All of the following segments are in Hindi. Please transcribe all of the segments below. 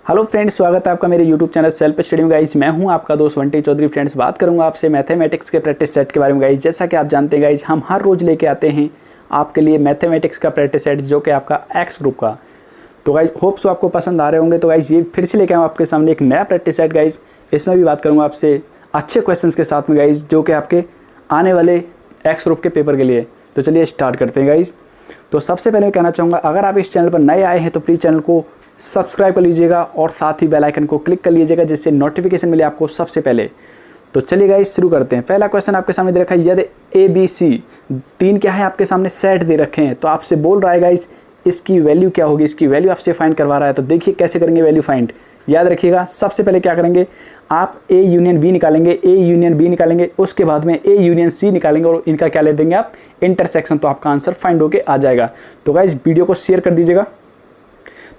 हेलो फ्रेंड्स, स्वागत है आपका मेरे यूट्यूब चैनल सेल्फ स्टडी में। गाइस मैं हूं आपका दोस्त बंटी चौधरी। फ्रेंड्स बात करूंगा आपसे मैथमेटिक्स के प्रैक्टिस सेट के बारे में। गाइस जैसा कि आप जानते हैं गाइस, हम हर रोज़ लेके आते हैं आपके लिए मैथमेटिक्स का प्रैक्टिस सेट जो कि आपका एक्स ग्रुप का। तो गाइस होप सो आपको पसंद आ रहे होंगे। तो गाइस ये फिर से लेके आऊँ आपके सामने एक नया प्रैक्टिस सेट। गाइस इसमें भी बात करूँगा आपसे अच्छे क्वेश्चन के साथ में गाइस, जो कि आपके आने वाले एक्स ग्रुप के पेपर के लिए। तो चलिए स्टार्ट करते हैं गाइस। तो सबसे पहले मैं कहना चाहूँगा, अगर आप इस चैनल पर नए आए हैं तो प्लीज़ चैनल को सब्सक्राइब कर लीजिएगा और साथ ही बेल आइकन को क्लिक कर लीजिएगा, जिससे नोटिफिकेशन मिले आपको सबसे पहले। तो चलिए गाइस शुरू करते हैं। पहला क्वेश्चन आपके सामने दे रखा है, यदि ABC 3 क्या है आपके सामने सेट दे रखे हैं, तो आपसे बोल रहा है गाइस इसकी वैल्यू क्या होगी। इसकी वैल्यू आपसे फाइंड करवा रहा है। तो देखिए कैसे करेंगे वैल्यू फाइंड। याद रखिएगा, सबसे पहले क्या करेंगे, आप A यूनियन B निकालेंगे, A यूनियन B निकालेंगे, उसके बाद में A यूनियन C निकालेंगे और इनका क्या ले देंगे आप, इंटरसेक्शन। तो आपका आंसर फाइंड होके आ जाएगा। तो गाइस वीडियो को शेयर कर दीजिएगा।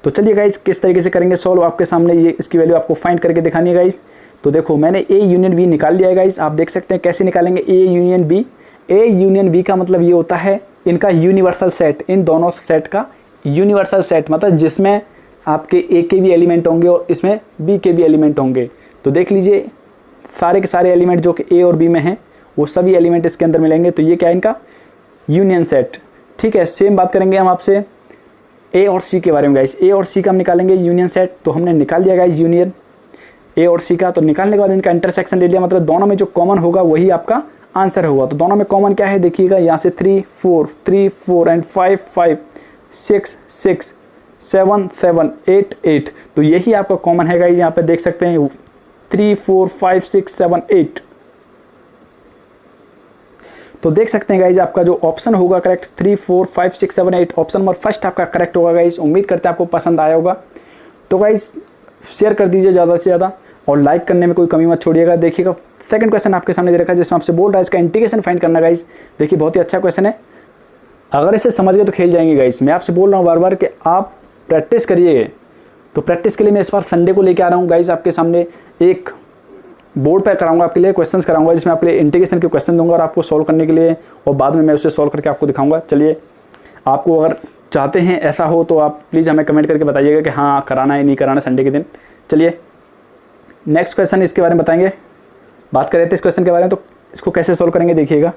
तो चलिए गाइस किस तरीके से करेंगे सॉल्व, आपके सामने ये इसकी वैल्यू आपको फाइंड करके दिखानी है गाइस। तो देखो मैंने A यूनियन B निकाल लिया है गाइस। आप देख सकते हैं कैसे निकालेंगे A union B। A union B का मतलब ये होता है इनका यूनिवर्सल सेट, इन दोनों सेट का यूनिवर्सल सेट, मतलब जिसमें आपके A के भी एलिमेंट होंगे और इसमें B के भी एलिमेंट होंगे। तो देख लीजिए सारे के सारे एलिमेंट जो कि A और B में हैं वो सभी एलिमेंट इसके अंदर मिलेंगे। तो ये क्या है, इनका यूनियन सेट। ठीक है, सेम बात करेंगे हम आपसे A और C के बारे में गाइस। A और C का हम निकालेंगे यूनियन सेट। तो हमने निकाल लिया गाइस यूनियन A और C का। तो निकालने के बाद इनका इंटरसेक्शन ले लिया, मतलब दोनों में जो कॉमन होगा वही आपका आंसर होगा। तो दोनों में कॉमन क्या है देखिएगा, यहाँ से 3 4 एंड 5 5 6 6 7 7 8 8। तो यही आपका कॉमन है गाइस। यहाँ पे देख सकते हैं 3 4 5 6 7 8। तो देख सकते हैं गाइज आपका जो ऑप्शन होगा करेक्ट 3 4 5 6 7 8, ऑप्शन नंबर फर्स्ट आपका करेक्ट होगा गाइज। उम्मीद करते हैं आपको पसंद आया होगा। तो गाइज शेयर कर दीजिए ज़्यादा से ज़्यादा और लाइक करने में कोई कमी मत छोड़िएगा। देखिएगा सेकंड क्वेश्चन आपके सामने दे रखा है, जिसमें आपसे बोल रहा है इसका इंटीग्रेशन फाइंड करना गाइज। देखिए बहुत ही अच्छा क्वेश्चन है, अगर इसे समझ गए तो खेल जाएंगे गाइज। मैं आपसे बोल रहा हूँ बार बार कि आप प्रैक्टिस करिए। तो प्रैक्टिस के लिए मैं इस बार संडे को लेकर आ रहा हूँ गाइज आपके सामने। एक बोर्ड पर कराऊंगा आपके लिए क्वेश्चंस कराऊंगा, जिसमें आपके लिए इंटीग्रेशन के क्वेश्चन दूंगा और आपको सॉल्व करने के लिए, और बाद में मैं उसे सॉल्व करके आपको दिखाऊंगा। चलिए आपको अगर चाहते हैं ऐसा हो तो आप प्लीज़ हमें कमेंट करके बताइएगा कि हाँ कराना है नहीं कराना संडे के दिन। चलिए नेक्स्ट क्वेश्चन इसके बारे में बताएंगे, बात कर रहे थे इस क्वेश्चन के बारे में। तो इसको कैसे सॉल्व करेंगे देखिएगा।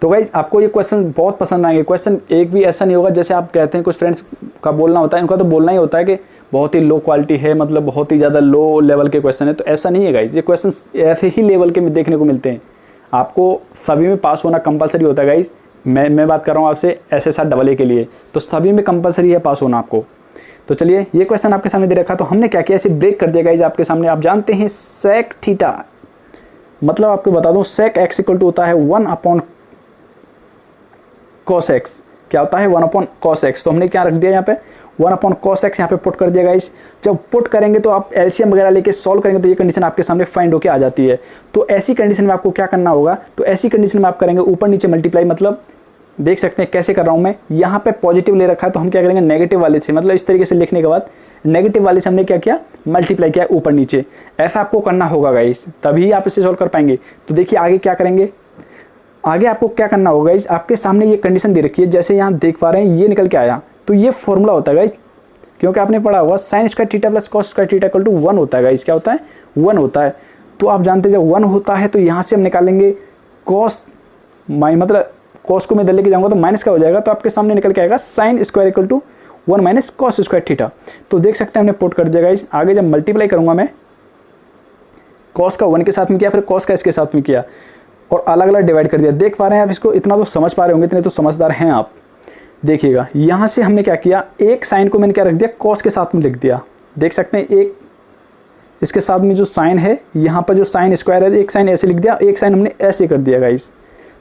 तो गाइज आपको ये क्वेश्चन बहुत पसंद आएंगे। क्वेश्चन एक भी ऐसा नहीं होगा जैसे आप कहते हैं, कुछ फ्रेंड्स का बोलना होता है, इनका तो बोलना ही होता है कि बहुत ही लो क्वालिटी है, मतलब बहुत ही ज़्यादा लो लेवल के क्वेश्चन है। तो ऐसा नहीं है गाइज, ये क्वेश्चन ऐसे ही लेवल के देखने को मिलते हैं। आपको सभी में पास होना कंपलसरी होता है गाइज। मैं बात कर रहा हूँ आपसे SSR AA के लिए, तो सभी में कंपलसरी है पास होना आपको। तो चलिए ये क्वेश्चन आपके सामने दे रखा, तो हमने क्या किया, इसे ब्रेक कर दिया गाइज आपके सामने। आप जानते हैं sec थीटा, मतलब आपको बता दूँ sec x इक्वल टू होता है 1 cos x। क्या होता है 1 cos x। तो हमने क्या रख दिया यहाँ पे 1 cos x यहाँ पे पुट कर दिया गाइस। जब पुट करेंगे तो आप एलसीएम वगैरह लेके सॉल्व करेंगे तो ये कंडीशन आपके सामने फाइंड होके आ जाती है। तो ऐसी कंडीशन में आपको क्या करना होगा, तो ऐसी कंडीशन में आप करेंगे ऊपर नीचे मल्टीप्लाई, मतलब देख सकते हैं कैसे कर रहा हूँ मैं। यहाँ पे पॉजिटिव ले रखा है तो हम क्या करेंगे नेगेटिव वाले से, मतलब इस तरीके से लिखने के बाद नेगेटिव वाले से हमने क्या किया, मल्टीप्लाई किया ऊपर नीचे। ऐसा आपको करना होगा गाइस, तभी आप इसे सॉल्व कर पाएंगे। तो देखिए आगे क्या करेंगे, आगे आपको क्या करना होगा गाइस, आपके सामने ये कंडीशन दे रखी है, जैसे यहाँ देख पा रहे हैं ये निकल के आया। तो ये फॉर्मूला होता है गाइस, क्योंकि आपने पढ़ा होगा sin square theta plus cos square theta equal to 1 होता है गाइस। क्या होता है 1 होता है। तो आप जानते हैं जब 1 होता है तो यहाँ से हम निकालेंगे cos, मतलब cos को मैं इधर लेके जाऊँगा तो माइनस का हो जाएगा। तो आपके सामने निकल के आएगा sin square equal to 1 minus cos square theta. तो देख सकते हैं हमने पुट कर दिया गाइस। आगे जब मल्टीप्लाई करूँगा मैं, cos का 1 के साथ में किया, फिर cos का इसके साथ में किया और अलग अलग डिवाइड कर दिया। देख पा रहे हैं आप इसको, इतना तो समझ पा रहे होंगे, इतने तो समझदार हैं आप। देखिएगा यहाँ से हमने क्या किया, एक साइन को मैंने क्या रख दिया, कॉस के साथ में लिख दिया। देख सकते हैं एक इसके साथ में जो साइन है, यहाँ पर जो साइन स्क्वायर है, एक साइन ऐसे लिख दिया, एक साइन हमने ऐसे कर दिया गाइस।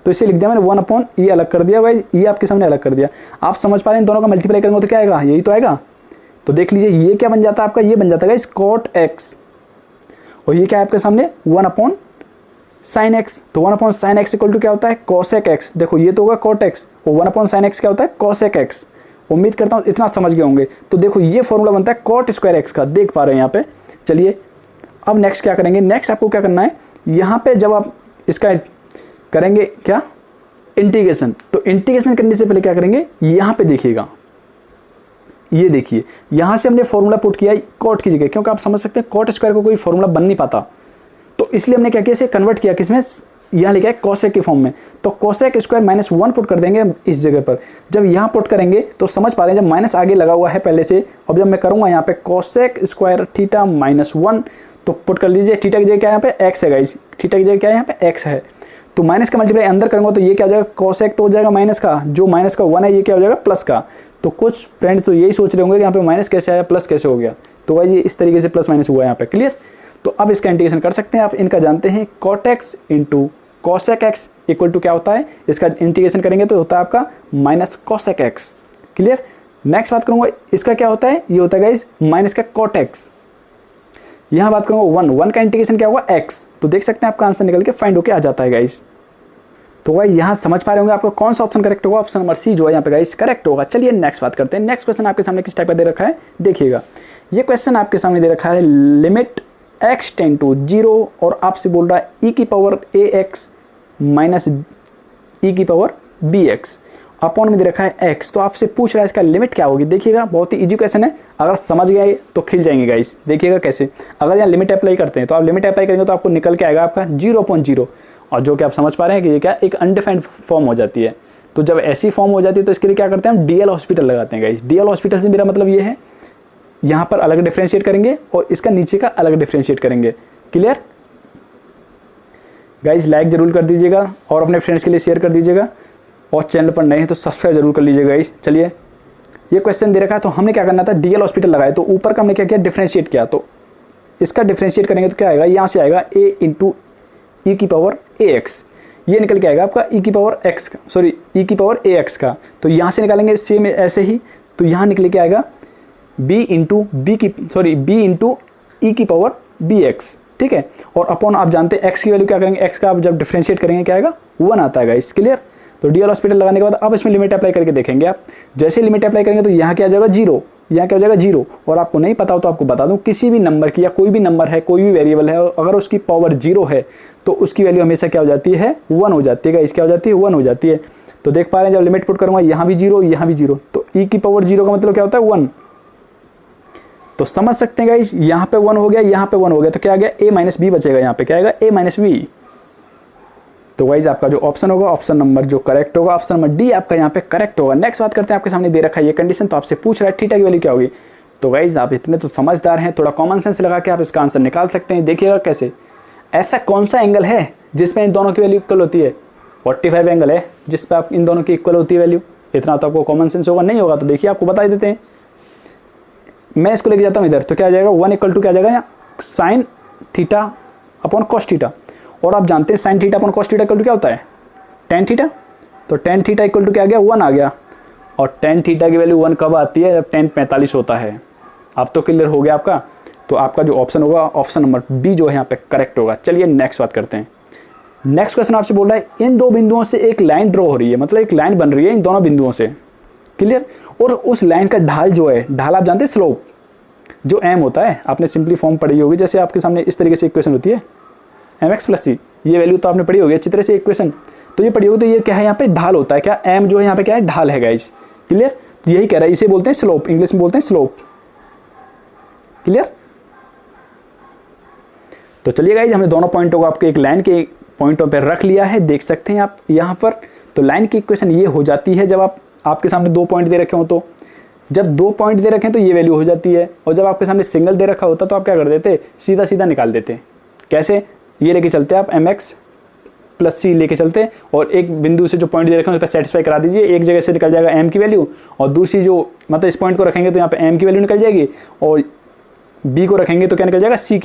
तो इसे लिख दिया मैंने 1/e अलग कर दिया गाइस, ये आपके सामने अलग कर दिया। आप समझ पा रहे हैं, इन दोनों का मल्टीप्लाई करेंगे तो क्या आएगा, यही तो आएगा। तो देख लीजिए ये क्या बन जाता है आपका, ये बन जाता है गाइस cot x, और ये क्या है आपके सामने 1 sin x। तो 1 sin x इक्वल टू क्या होता है cosec x। देखो ये तो होगा cot x और 1 sin x क्या होता है cosec x। उम्मीद करता हूँ इतना समझ गए होंगे। तो देखो ये फॉर्मूला बनता है cot स्क्वायर x का, देख पा रहे हैं यहाँ पे। चलिए अब नेक्स्ट क्या करेंगे, नेक्स्ट आपको क्या करना है, यहाँ पे जब आप इसका करेंगे क्या इंटीग्रेशन, तो इंटीग्रेशन करने से पहले क्या करेंगे, यहाँ पे देखिएगा ये देखिए यहाँ से हमने फॉर्मूला पुट किया कॉट की जगह, क्योंकि आप समझ सकते हैं कॉट स्क्वायर को कोई फॉर्मूला बन नहीं पाता, तो इसलिए हमने क्या किया, इसे कन्वर्ट किया किसमें, यहाँ लिखा है कोसेक के फॉर्म में। तो कोसेक स्क्वायर -1 पुट कर देंगे इस जगह पर। जब यहाँ पुट करेंगे तो समझ पा रहे हैं, जब माइनस आगे लगा हुआ है पहले से, अब जब मैं करूँगा यहाँ पे कोसेक स्क्वायर थीटा -1, तो पुट कर लीजिए, थीटा की जगह क्या है यहाँ पे x है गाइस, थीटा की जगह क्या है यहाँ पे x है, तो माइनस का मल्टीप्लाई अंदर करूँगा तो ये क्या हो जाएगा, कोसेक तो हो जाएगा माइनस का, जो माइनस का 1 है ये क्या हो जाएगा प्लस का। तो कुछ फ्रेंड्स तो यही सोच रहे होंगे कि यहाँ पे माइनस कैसे आया प्लस कैसे हो गया, तो भाई ये इस तरीके से प्लस माइनस हुआ है यहाँ पे, क्लियर। तो अब इसका इंटीग्रेशन कर सकते हैं आप, इनका जानते हैं cot x into cosec x equal to क्या होता है, इसका इंटीग्रेशन करेंगे तो होता है आपका minus cosec x, clear. Next बात करूँगा इसका क्या होता है, ये होता है गाइस माइनस का कॉट एक्स। यहाँ बात करूँगा 1 का इंटीग्रेशन क्या होगा एक्स, तो देख सकते हैं आपका आंसर निकल के फाइंड होके आ जाता है गाइस। तो गाइस यहाँ समझ पा रहे होंगे आपको कौन सा ऑप्शन करेक्ट होगा, ऑप्शन नंबर सी जो है यहाँ पे गाइस करेक्ट होगा। चलिए नेक्स्ट बात करते हैं। नेक्स्ट क्वेश्चन आपके सामने किस टाइप का दे रखा है, देखिएगा ये क्वेश्चन आपके सामने दे रखा है लिमिट x टेंड टू 0 और आपसे बोल रहा है e की पावर ax माइनस ई की पावर bx अपॉन में दे रखा है x, तो आपसे पूछ रहा है इसका लिमिट क्या होगी। देखिएगा बहुत ही इजी क्वेश्चन है, अगर समझ गए तो खिल जाएंगे गाइस। देखिएगा कैसे, अगर यहाँ लिमिट अप्लाई करते हैं तो आप लिमिट अप्लाई करेंगे तो आपको निकल के आएगा आपका 0.0, और जो कि आप समझ पा रहे हैं कि ये क्या एक अनडिफाइंड फॉर्म हो जाती है। तो जब ऐसी फॉर्म हो जाती है तो इसके लिए क्या करते हैं हम DL हॉस्पिटल लगाते हैं गाइस। DL हॉस्पिटल से मेरा मतलब ये है यहाँ पर अलग डिफ्रेंशिएट करेंगे और इसका नीचे का अलग डिफ्रेंशिएट करेंगे, क्लियर गाइस। लाइक जरूर कर दीजिएगा और अपने फ्रेंड्स के लिए शेयर कर दीजिएगा, और चैनल पर नए हैं तो सब्सक्राइब जरूर कर लीजिएगा गाइस। चलिए ये क्वेश्चन दे रखा है तो हमने क्या करना था, DL हॉस्पिटल लगाए तो ऊपर का हमने क्या किया डिफ्रेंशिएट किया, तो इसका डिफ्रेंशिएट करेंगे तो क्या आएगा, यहाँ से आएगा a इंटू ई की पावर ax, ये निकल के आएगा आपका e की पावर x का, सॉरी e की पावर ax का। तो यहाँ से निकालेंगे सेम ऐसे ही, तो यहाँ निकल के आएगा b इंटू ई की पावर bx, ठीक है। और अपॉन आप जानते हैं x की वैल्यू क्या करेंगे, x का आप जब डिफ्रेंशिएट करेंगे क्या आएगा 1 आता है गाइस, क्लियर। तो DL हॉस्पिटल लगाने के बाद अब इसमें लिमिट अप्लाई करके देखेंगे आप, जैसे लिमिट अप्लाई करेंगे तो यहाँ क्या आ जाएगा 0, यहाँ क्या हो जाएगा 0, और आपको नहीं पता हो तो आपको बता दूँ, किसी भी नंबर की या कोई भी नंबर है कोई भी वेरिएबल है अगर उसकी पावर 0 है तो उसकी वैल्यू हमेशा क्या हो जाती है 1 हो जाती है गाइस, क्या हो जाती है 1 हो जाती है। तो देख पा रहे हैं जब लिमिट पुट करूँगा यहाँ भी 0 यहाँ भी 0, तो e की पावर 0 का मतलब क्या होता है 1, तो समझ सकते हैं गाइस यहाँ पे 1 हो गया यहाँ पे 1 हो गया, तो क्या आ गया a माइनस बी बचेगा, यहाँ पे क्या आएगा a माइनस बी। तो गाइस आपका जो ऑप्शन होगा, ऑप्शन नंबर जो करेक्ट होगा, ऑप्शन नंबर डी आपका यहाँ पे करेक्ट होगा। नेक्स्ट बात करते हैं, आपके सामने दे रखा है ये कंडीशन, तो आपसे पूछ रहा है थीटा की वैल्यू क्या होगी। तो गाइस आप इतने तो समझदार हैं, थोड़ा कॉमन सेंस लगा के आप इसका आंसर निकाल सकते हैं। देखिएगा कैसे, ऐसा कौन सा एंगल है जिसमें इन दोनों की वैल्यू इक्वल होती है, 45 एंगल है जिस पर आप इन दोनों की इक्वल होती है वैल्यू। इतना तो आपको कॉमन सेंस होगा, नहीं होगा तो देखिए आपको बता देते हैं। मैं इसको लेके जाता हूँ इधर, तो क्या आ जाएगा 1 इक्वल टू क्या आ जाएगा यहाँ sine theta upon cos theta, और आप जानते हैं sine theta upon cos theta equal to क्या होता है टेन थीटा, तो टेन थीटा इक्वल टू क्या आ गया 1 आ गया, और टेन थीटा की वैल्यू 1 कब आती है, जब टेन 45 होता है। अब तो क्लियर हो गया आपका, तो आपका जो ऑप्शन होगा ऑप्शन नंबर बी जो है यहाँ पे करेक्ट होगा। चलिए नेक्स्ट बात करते हैं। नेक्स्ट क्वेश्चन आपसे बोल रहा है इन दो बिंदुओं से एक लाइन ड्रॉ हो रही है, मतलब एक लाइन बन रही है इन दोनों बिंदुओं से, क्लियर। और उस लाइन का ढाल जो है, ढाल आप जानते हैं स्लोप जो m होता है, आपने सिंपली फॉर्म पढ़ी होगी, जैसे आपके सामने इस तरीके से इक्वेशन होती है mx प्लस c, ये वैल्यू तो आपने पढ़ी होगी अच्छी तरह से इक्वेशन, तो ये पढ़ी होगी। तो ये क्या है यहाँ पे ढाल होता है, क्या m जो है यहाँ पे क्या है ढाल है गाइस, क्लियर। यही कह रहा है, इसे बोलते हैं स्लोप, इंग्लिश में बोलते हैं स्लोप, क्लियर। तो चलिए गाइस हमने दोनों पॉइंटों को आपके एक लाइन के पॉइंटों पर रख लिया है, देख सकते हैं आप यहाँ पर। तो लाइन की इक्वेशन ये हो जाती है जब आपके सामने 2 पॉइंट दे रखे हो, तो जब 2 पॉइंट दे रखे हैं तो ये वैल्यू हो जाती है, और जब आपके सामने सिंगल दे रखा होता तो आप क्या कर देते, सीधा सीधा निकाल देते। कैसे, ये लेके चलते आप mx प्लस c लेके चलते, और एक बिंदु से जो पॉइंट दे रखे हैं उस पर सेटिस्फाई करा दीजिए, एक जगह से निकल जाएगा m की वैल्यू, और दूसरी जो मतलब इस पॉइंट को रखेंगे तो यहाँ पे m की वैल्यू निकल जाएगी, और b को रखेंगे तो क्या निकल जाएगा c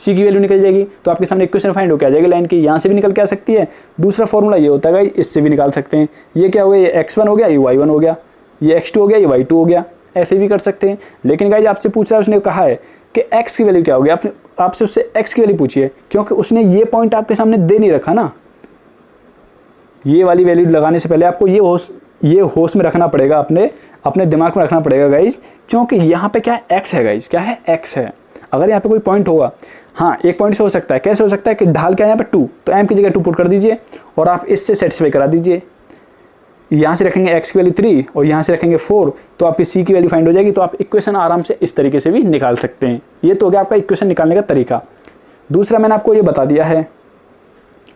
की वैल्यू निकल जाएगी। तो आपके सामने इक्वेशन फाइंड हो के आ जाएगी लाइन की, यहाँ से भी निकल के आ सकती है। दूसरा फॉर्मूला ये होता है इससे भी निकाल सकते हैं। ये क्या हो गया, ये x1 हो गया, ये y1 हो गया, ये x2 हो गया, ये y2 हो गया, ऐसे भी कर सकते हैं। लेकिन गाइस आपसे पूछ रहा है, उसने कहा है कि x की वैल्यू क्या होगी, आपने आपसे उससे x की वैल्यू पूछी है, क्योंकि उसने ये पॉइंट आपके सामने दे नहीं रखा ना। ये वाली वैल्यू लगाने से पहले आपको ये होश में रखना पड़ेगा, अपने दिमाग में रखना पड़ेगा गाइस, क्योंकि यहाँ पे क्या है x है गाइस, क्या है x है। अगर यहाँ पे कोई पॉइंट होगा, हाँ एक पॉइंट से हो सकता है, कैसे हो सकता है कि ढाल क्या है यहाँ पे 2, तो m की जगह 2 पुट कर दीजिए और आप इससे सेटिस्फाई करा दीजिए। यहाँ से रखेंगे x की वैल्यू 3 और यहाँ से रखेंगे 4, तो आपकी c की वैल्यू फाइंड हो जाएगी। तो आप इक्वेशन आराम से इस तरीके से भी निकाल सकते हैं। ये तो हो गया आपका इक्वेशन निकालने का तरीका। दूसरा मैंने आपको ये बता दिया है।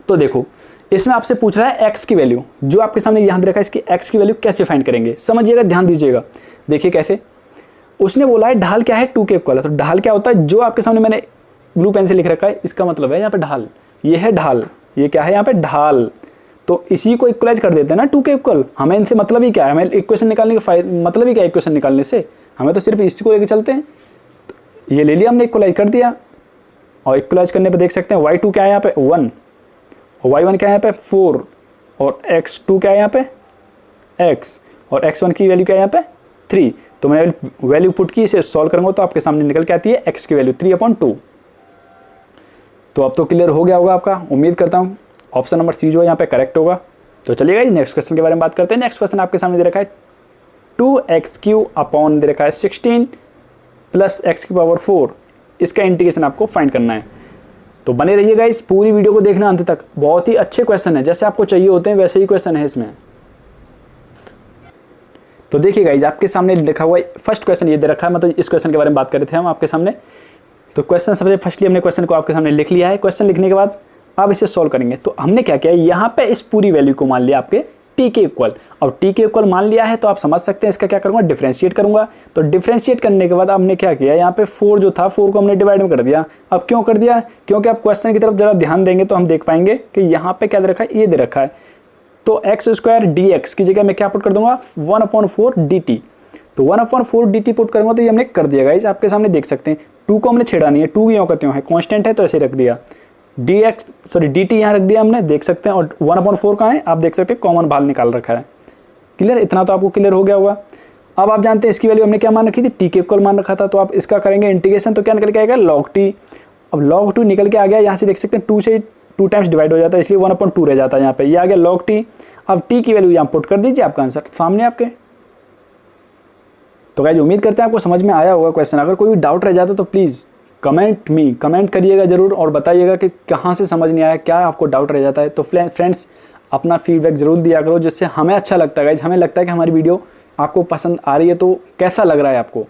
तो देखो इसमें आपसे पूछ रहा है x की वैल्यू, जो आपके सामने यहाँ दे रखा है, इसकी x की वैल्यू कैसे फाइंड करेंगे, समझिएगा, ध्यान दीजिएगा। देखिए कैसे, उसने बोला है ढाल क्या है, 2 के इक्वल है। तो ढाल क्या होता है, जो आपके सामने मैंने ब्लू पेन से लिख रखा है, इसका मतलब है यहाँ पे ढाल, ये है ढाल, ये क्या है यहाँ पे ढाल। तो इसी को इक्वलाइज कर देते हैं ना 2 के इक्वल। हमें इनसे मतलब ही क्या है, हमें इक्वेशन निकालने का मतलब ही क्या है इक्वेशन निकालने से, हमें तो सिर्फ इसी को लेकर चलते हैं। तो ये ले लिया हमने, इक्वलाइज कर दिया, और इक्वलाइज करने पर देख सकते हैं y2 क्या है यहाँ पे 1, और y1 क्या है यहाँ पे 4, और x2 क्या है यहाँ पे x, और x1 की वैल्यू क्या है यहाँ पे 3। तो मैंने वैल्यू पुट की, इसे सॉल्व करूंगा तो आपके सामने निकल के आती है x की वैल्यू 3/2। तो अब तो क्लियर हो गया होगा आपका, उम्मीद करता हूँ। ऑप्शन नंबर सी जो है यहाँ पे करेक्ट होगा। तो चलिए गाइस नेक्स्ट क्वेश्चन के बारे में बात करते हैं। नेक्स्ट क्वेश्चन आपके सामने दे रखा है 2x³ अपॉन दे रखा है 16 प्लस x⁴। इसका इंटीग्रेशन आपको फाइंड करना है। तो बने रहिए गाइस, पूरी वीडियो को देखना अंत तक। बहुत ही अच्छे क्वेश्चन है, जैसे आपको चाहिए होते हैं वैसे ही क्वेश्चन है इसमें। तो देखिए गाइस आपके सामने लिखा हुआ है, फर्स्ट क्वेश्चन ये दे रखा है, मतलब इस क्वेश्चन के बारे में बात कर रहे थे हम आपके सामने। तो क्वेश्चन सबसे फर्स्टली हमने क्वेश्चन को आपके सामने लिख लिया है। क्वेश्चन लिखने के बाद अब इसे सॉल्व करेंगे। तो हमने क्या किया, यहाँ पे इस पूरी वैल्यू को मान लिया आपके t के इक्वल। अब t के इक्वल मान लिया है तो आप समझ सकते हैं इसका क्या करूँगा, डिफरेंशिएट करूँगा। तो डिफरेंशिएट करने के बाद हमने क्या किया, यहाँ पे 4 जो था 4 को हमने डिवाइड में कर दिया। अब क्यों कर दिया, क्योंकि आप क्वेश्चन की तरफ जरा ध्यान देंगे तो हम देख पाएंगे कि यहाँ पे क्या दे रखा है, ये दे रखा है। तो x² dx की जगह मैं क्या पुट कर दूंगा 1/4 dt। तो 1/4 dt पुट करूंगा तो ये हमने कर दिया गाइस, आपके सामने देख सकते हैं। 2 को हमने छेड़ा नहीं है, 2 यहाँ करते हैं कांस्टेंट है तो ऐसे रख दिया। dt यहाँ रख दिया हमने, देख सकते हैं। और 1/4 कहाँ है, आप देख सकते हैं कॉमन बाहर निकाल रखा है। क्लियर, इतना तो आपको क्लियर हो गया होगा। अब आप जानते हैं इसकी वैल्यू हमने क्या मान रखी थी, t के इक्वल मान रखा था। तो आप इसका करेंगे इंटीग्रेशन, तो क्या निकल के आएगा log t। अब log 2 निकल के आ गया, यहाँ से देख सकते हैं 2 से 2 टाइम्स डिवाइड हो जाता है, इसलिए 1/2 रह जाता है यहाँ पे। ये आ गया log t। अब t की वैल्यू यहाँ पुट कर दीजिए, आपका आंसर सामने आपके। तो गाइस उम्मीद करते हैं आपको समझ में आया होगा क्वेश्चन। अगर कोई डाउट रह जाता तो प्लीज़ कमेंट करिएगा ज़रूर और बताइएगा कि कहाँ से समझ नहीं आया, क्या आपको डाउट रह जाता है। तो फ्रेंड्स अपना फीडबैक ज़रूर दिया करो, जिससे हमें अच्छा लगता है गाइस। हमें लगता है कि हमारी वीडियो आपको पसंद आ रही है, तो कैसा लग रहा है आपको।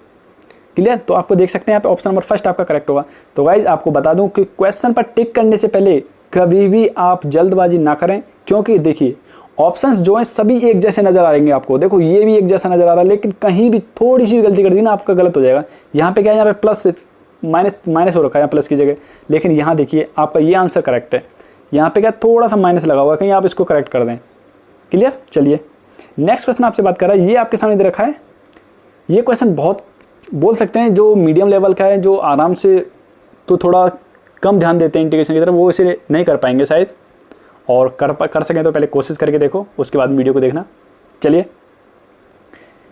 क्लियर, तो आपको देख सकते हैं यहाँ पे ऑप्शन नंबर फर्स्ट आपका करेक्ट होगा। तो गाइस आपको बता दूं कि क्वेश्चन पर टिक करने से पहले कभी भी आप जल्दबाजी ना करें, क्योंकि देखिए ऑप्शंस जो हैं सभी एक जैसे नजर आएंगे आपको। देखो ये भी एक जैसा नजर आ रहा है, लेकिन कहीं भी थोड़ी सी गलती कर दी ना आपका गलत हो जाएगा। यहाँ पे क्या है, यहाँ पे प्लस माइनस हो रखा है प्लस की जगह, लेकिन यहाँ देखिए आपका ये आंसर करेक्ट है। यहाँ पे क्या थोड़ा सा माइनस लगा हुआ है, कहीं आप इसको करेक्ट कर दें। क्लियर, चलिए नेक्स्ट क्वेश्चन आपसे बात कर रहा है, ये आपके सामने दे रखा है। ये क्वेश्चन बहुत बोल सकते हैं जो मीडियम लेवल का है, जो आराम से तो थोड़ा कम ध्यान देते हैं इंटीग्रेशन की तरफ, वो इसे नहीं कर पाएंगे शायद। और कर सकें तो पहले कोशिश करके देखो, उसके बाद वीडियो को देखना। चलिए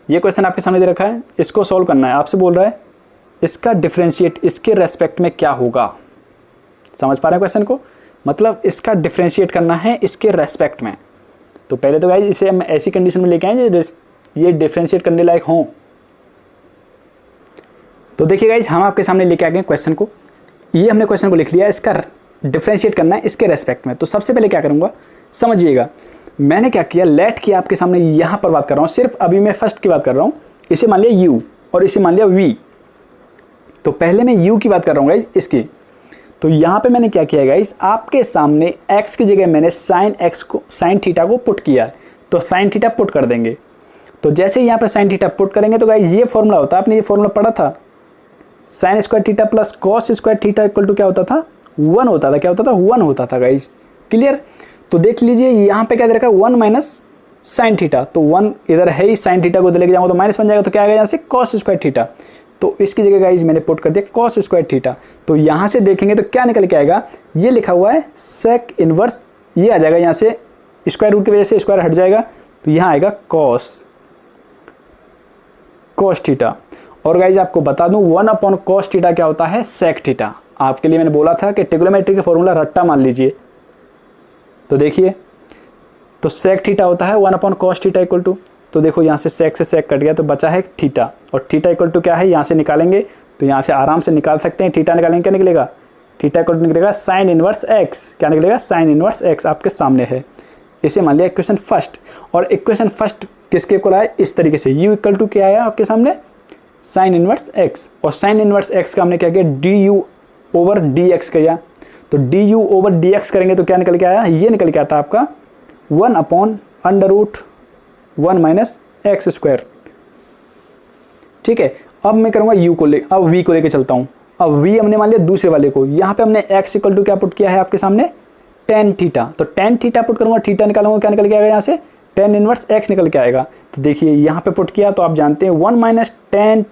ये क्वेश्चन आपके सामने दे रखा है, इसको सॉल्व करना है। आपसे बोल रहा है इसका डिफरेंशिएट इसके रेस्पेक्ट में क्या होगा। समझ पा रहे हैं क्वेश्चन को, मतलब इसका डिफरेंशिएट करना है इसके रेस्पेक्ट में। तो पहले तो गाइस इसे हम ऐसी कंडीशन में लेके आए ये डिफरेंशिएट करने लायक हों। तो देखिए गाइस हम आपके सामने लेके आ गए क्वेश्चन को। ये हमने क्वेश्चन को लिख लिया, इसका डिफरेंशिएट करना है इसके रेस्पेक्ट में। तो सबसे पहले क्या करूंगा समझिएगा, मैंने क्या किया, लेट की आपके सामने यहाँ पर बात कर रहा हूँ, सिर्फ अभी मैं फर्स्ट की बात कर रहा हूँ। इसे मान लिया u और इसे मान लिया v। तो पहले मैं u की बात कर रहा हूँ गाइस इसकी। तो यहाँ पे मैंने क्या किया गाइस, आपके सामने x की जगह मैंने साइन थीटा को पुट किया है। तो साइन थीटा पुट कर देंगे। तो जैसे यहाँ पे साइन थीटा पुट करेंगे तो गाइस ये फॉर्मूला होता है, आपने ये फॉर्मूला पढ़ा था, sine square theta plus cos square theta equal to क्या होता था, 1 होता था। क्या होता था, 1 होता था गाइस। क्लियर, तो देख लीजिए यहाँ पे क्या दे रखा है 1 माइनस साइन थीटा। तो 1 इधर है ही, साइन थीटा को लेके जाऊंगा तो माइनस बन जाएगा, तो क्या आएगा यहाँ से कॉस स्क्वायर थीटा। तो इसकी जगह गाइस मैंने पुट कर दिया कॉस स्क्वायर थीटा। तो यहाँ से देखेंगे तो क्या निकल के आएगा, ये लिखा हुआ है सेक इनवर्स, ये आ जाएगा यहाँ से स्क्वायर रूट की वजह से स्क्वायर हट जाएगा, तो यहाँ आएगा कॉस थीटा। और गाइज आपको बता दूं 1 cos थीटा क्या होता है, सेक थीटा। आपके लिए मैंने बोला था कि ट्रिग्नोमेट्री के फॉर्मूला रट्टा मान लीजिए। तो देखिए, तो सेक थीटा होता है 1 cos थीटा इक्वल टू, तो देखो यहाँ से सेक कट गया तो बचा है थीटा, और थीटा इक्वल टू क्या है, यहाँ से निकालेंगे तो यहाँ से आराम से निकाल सकते हैं। थीटा निकालेंगे क्या निकलेगा, थीटा इक्वल टू निकलेगा साइन इनवर्स एक्स। क्या निकलेगा, साइन इनवर्स एक्स आपके सामने है। इसे मान लिया इक्वेशन फर्स्ट, और इक्वेशन फर्स्ट किसके इक्वल आया, इस तरीके से u इक्वल टू क्या आया आपके सामने, साइन इनवर्स x, और साइन इनवर्स x का हमने क्या किया, du ओवर dx किया। तो du ओवर dx करेंगे तो क्या निकल के आया, ये निकल के आता आपका 1/√1 माइनस एक्स स्क्वायर। ठीक है, अब मैं करूँगा अब v को लेके चलता हूँ। अब v हमने मान लिया दूसरे वाले को, यहाँ पे हमने x इक्वल टू क्या पुट किया है आपके सामने, tan थीटा। तो tan थीटा पुट करूँगा, थीटा निकालूंगा, क्या निकल के आएगा यहाँ से, tan इनवर्स x निकल के आएगा। तो देखिए यहाँ पे पुट किया तो आप जानते हैं 1 minus tan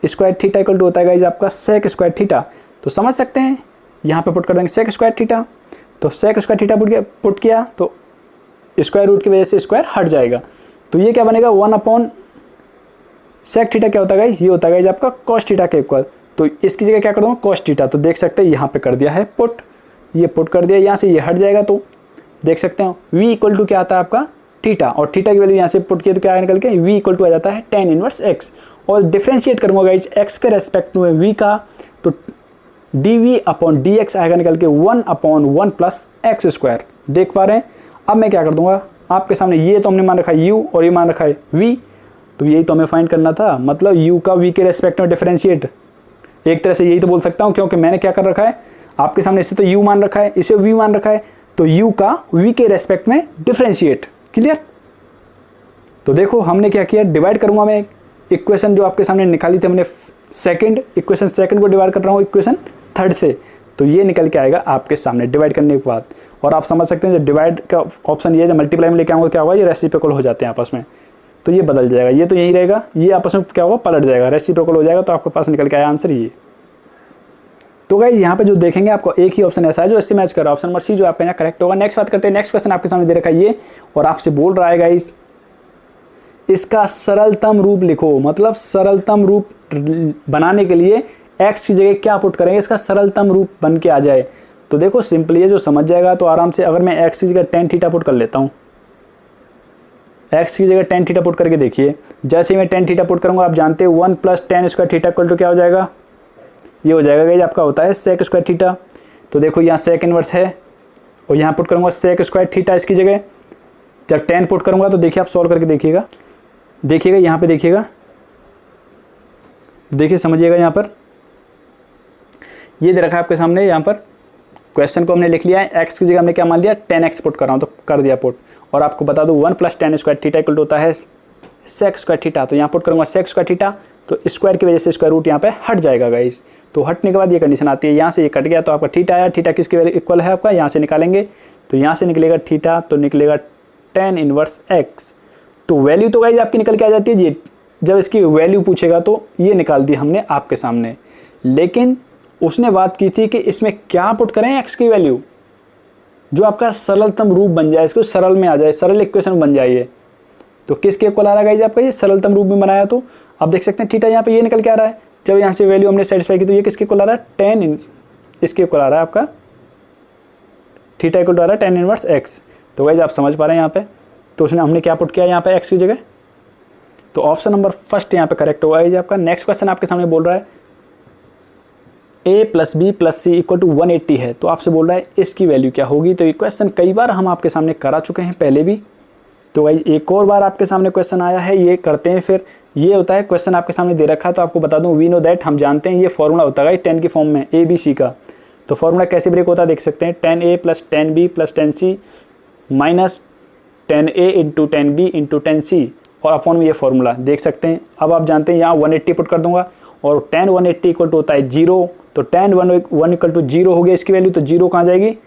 square theta equal to होता है गाइस आपका sec स्क्वायर थीटा। तो समझ सकते हैं, यहाँ पे पुट कर देंगे sec स्क्वायर थीटा। तो sec स्क्वायर थीटा पुट किया तो स्क्वायर रूट की वजह से स्क्वायर हट जाएगा। तो ये क्या बनेगा, 1/sec थीटा क्या होता है गाइस, ये होता है गाइस आपका cos थीटा के इक्वल। तो इसकी जगह क्या कर दूँगा, cos थीटा। तो देख सकते हैं यहाँ पे कर दिया है पुट, ये पुट कर दिया, यहाँ से ये हट जाएगा। तो देख सकते हैं v इक्वल टू क्या आता है आपका थीटा, और थीटा की वैल्यू यहाँ से पुट किया तो क्या निकल के v इक्वल टू आ जाता है tan इनवर्स x। और डिफ्रेंशिएट करूँगा गाइस x के रेस्पेक्ट में v का, तो dv अपॉन dx आएगा निकल के 1/1 प्लस एक्स स्क्वायर। देख पा रहे हैं। अब मैं क्या कर दूंगा आपके सामने, ये तो हमने मान रखा है u और ये मान रखा है v, तो यही तो हमें फाइंड करना था। मतलब u का v के रेस्पेक्ट में डिफरेंशिएट, एक तरह से यही तो बोल सकता हूँ, क्योंकि मैंने क्या कर रखा है आपके सामने, इसे तो u मान रखा है, इसे v मान रखा है, तो u का v के रेस्पेक्ट में डिफरेंशिएट। क्लियर। तो देखो हमने क्या किया, डिवाइड करूंगा मैं इक्वेशन जो आपके सामने निकाली थी हमने इक्वेशन सेकंड को डिवाइड कर रहा हूँ इक्वेशन थर्ड से। तो ये निकल के आएगा आपके सामने डिवाइड करने के बाद। और आप समझ सकते हैं जब डिवाइड का ऑप्शन ये, जब मल्टीप्लाई में लेके आऊँगा क्या होगा, ये रेसिप्रोकल हो जाते हैं आपस में, तो ये बदल जाएगा, ये तो यही रहेगा, ये आपस में क्या होगा, पलट जाएगा, रेसिप्रोकल हो जाएगा। तो आपके पास निकल के आया आंसर ये। तो गाइज यहाँ पे जो देखेंगे आपको एक ही ऑप्शन ऐसा है जो इससे मैच कर रहा है, ऑप्शन नंबर सी जो आपका यहाँ करेक्ट होगा। नेक्स्ट बात करते हैं, नेक्स्ट क्वेश्चन आपके सामने दे रखा है ये, और आपसे बोल रहा है गाइज इसका सरलतम रूप लिखो। मतलब सरलतम रूप बनाने के लिए x की जगह क्या पुट करेंगे, इसका सरलतम रूप बन के आ जाए। तो देखो सिंपली है, जो समझ जाएगा तो आराम से, अगर मैं x की जगह tan थीटा पुट कर लेता हूँ, x की जगह tan थीटा पुट करके देखिए, जैसे ही मैं tan थीटा पुट करूँगा आप जानते हैं 1 plus tan square theta equal to क्या हो जाएगा, ये हो जाएगा गाइस आपका होता है sec स्क्वायर थीटा। तो देखो यहाँ sec इनवर्स है, और यहाँ पुट करूँगा sec स्क्वायर थीटा इसकी जगह। जब tan पुट करूँगा तो देखिए आप सॉल्व करके देखिएगा, यहाँ पे देखिएगा, देखिए समझिएगा। यहाँ पर ये दे रखा है आपके सामने, यहाँ पर क्वेश्चन को हमने लिख लिया है, x की जगह हमने क्या मान लिया, tan x पुट कर रहा हूँ, तो कर दिया पुट। और आपको बता दूँ 1 plus tan square theta equal to होता है sec स्क्वायर थीटा। तो यहाँ पुट करूँगा sec स्क्वायर थीटा, तो स्क्वायर की वजह से स्क्वायर रूट यहाँ पे हट जाएगा गाइस। तो हटने के बाद ये कंडीशन आती है, यहाँ से ये कट गया तो आपका थीटा आया। थीटा किसके इक्वल है आपका, यहाँ से निकालेंगे तो यहाँ से निकलेगा थीटा, तो निकलेगा tan इनवर्स x। तो वैल्यू तो गाइस आपकी निकल के आ जाती है। ये जब इसकी वैल्यू पूछेगा तो ये निकाल दी हमने आपके सामने, लेकिन उसने बात की थी कि इसमें क्या पुट करें x की वैल्यू, जो आपका सरलतम रूप बन जाए, इसको सरल में आ जाए, सरल इक्वेशन बन जाए। तो किसके इक्वल आ रहा है गाइस आपका, ये सरलतम रूप में बनाया। तो आप देख सकते हैं थीटा यहाँ पे ये निकल के आ रहा है। जब यहाँ से वैल्यू हमने सेटिस्फाई की तो ये किसके इक्वल आ रहा है, tan इसके इक्वल आ रहा है आपका, थीटा इक्वल आ रहा है tan इनवर्स x। तो गाइस आप समझ पा रहे हैं यहाँ पे। तो उसने हमने क्या पुट किया यहाँ पे x की जगह, तो ऑप्शन नंबर फर्स्ट यहाँ पे करेक्ट होगा ये आपका। नेक्स्ट क्वेश्चन आपके सामने बोल रहा है a plus b plus c equal to 180 है। तो आपसे बोल रहा है इसकी वैल्यू क्या होगी। तो ये क्वेश्चन कई बार हम आपके सामने करा चुके हैं पहले भी, तो भाई एक और बार आपके सामने क्वेश्चन आया है, ये करते हैं। फिर ये होता है क्वेश्चन आपके सामने दे रखा है, तो आपको बता दूं वी नो दैट, हम जानते हैं ये फॉर्मूला होता है 10 की फॉर्म में ए बी सी का। तो फॉर्मूला कैसे ब्रेक होता है देख सकते हैं, 10a plus 10b plus 10c minus 10a into 10b into 10c और अपॉन में ये फॉर्मूला देख सकते हैं। अब आप जानते हैं यहाँ 180 पुट कर दूंगा, और tan 180 इक्वल टू होता है 0। तो tan 1 इक्वल टू 0 हो गया इसकी वैल्यू। तो 0 कहाँ जाएगी,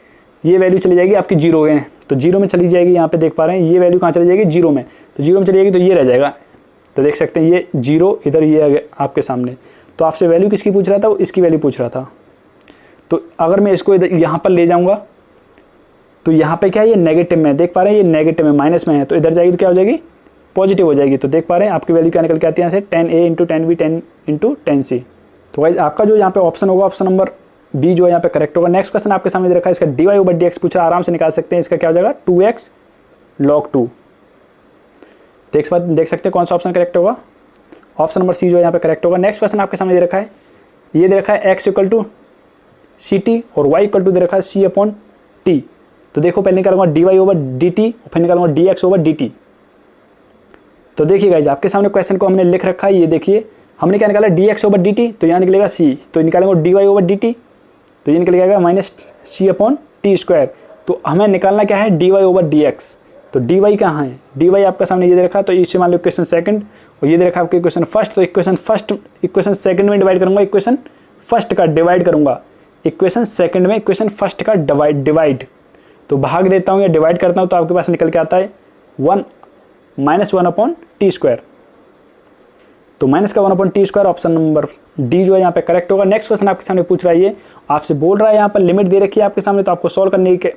ये वैल्यू चली जाएगी आपकी 0 है, तो 0 में चली जाएगी। यहाँ पे देख पा रहे हैं ये वैल्यू कहाँ चली जाएगी, 0 में। तो 0 में चली जाएगी तो ये रह जाएगा। तो देख सकते हैं ये 0 इधर, ये आपके सामने। तो आपसे वैल्यू किसकी पूछ रहा था, वो इसकी वैल्यू पूछ रहा था। तो अगर मैं इसको यहाँ पर ले जाऊँगा तो यहाँ पे क्या है, ये नेगेटिव में देख पा रहे हैं, ये नेगेटिव में माइनस में है, तो इधर जाएगी तो क्या हो जाएगी, पॉजिटिव हो जाएगी। तो देख पा रहे हैं आपकी वैल्यू क्या निकल के आती है यहाँ से, 10a into 10b 10 into 10c। तो भाई आपका जो यहाँ पे ऑप्शन होगा, ऑप्शन नंबर बी जो है यहाँ पे करेक्ट होगा। नेक्स्ट क्वेश्चन आपके सामने दे रखा है, इसका dy ओवर dx पूछा, आराम से निकाल सकते हैं। इसका क्या हो जाएगा, 2x log 2। देख सकते हैं कौन सा ऑप्शन करेक्ट होगा, ऑप्शन नंबर सी जो है यहाँ पे करेक्ट होगा। नेक्स्ट क्वेश्चन आपके सामने दे रखा है, ये दे रखा है x equal to c t और y इक्वल टू दे रखा है c अपॉन टी। तो देखो पहले निकालूंगा dy ओवर dt, फिर निकालूंगा dx ओवर dt। तो देखिए गाइज आपके सामने क्वेश्चन को हमने लिख रखा है, ये देखिए हमने क्या निकाला dx ओवर dt, तो यहाँ निकलेगा c, तो निकालेंगे dy ओवर dt, तो ये निकल जाएगा minus c upon T square. तो हमें निकालना क्या है dy ओवर dx, तो dy कहाँ है, dy आपका सामने ये दे रखा, तो इसे मान लो इक्वेशन सेकंड और ये दे रखा आपके इक्वेशन फर्स्ट, तो इक्वेशन सेकंड में डिवाइड करूंगा, इक्वेशन फर्स्ट का डिवाइड करूंगा, इक्वेशन सेकंड में इक्वेशन फर्स्ट का डिवाइड, तो भाग देता हूँ या डिवाइड करता हूँ, तो आपके पास निकल के आता है 1 माइनस 1 अपॉन टी स्क्वायर। तो माइनस का 1 upon T square, option number D जो है यहाँ पे करेक्ट होगा। नेक्स्ट क्वेश्चन आपके सामने पूछ रहा है, ये आपसे बोल रहा है यहाँ पर लिमिट दे रखी है आपके सामने, तो आपको सॉल्व करने के,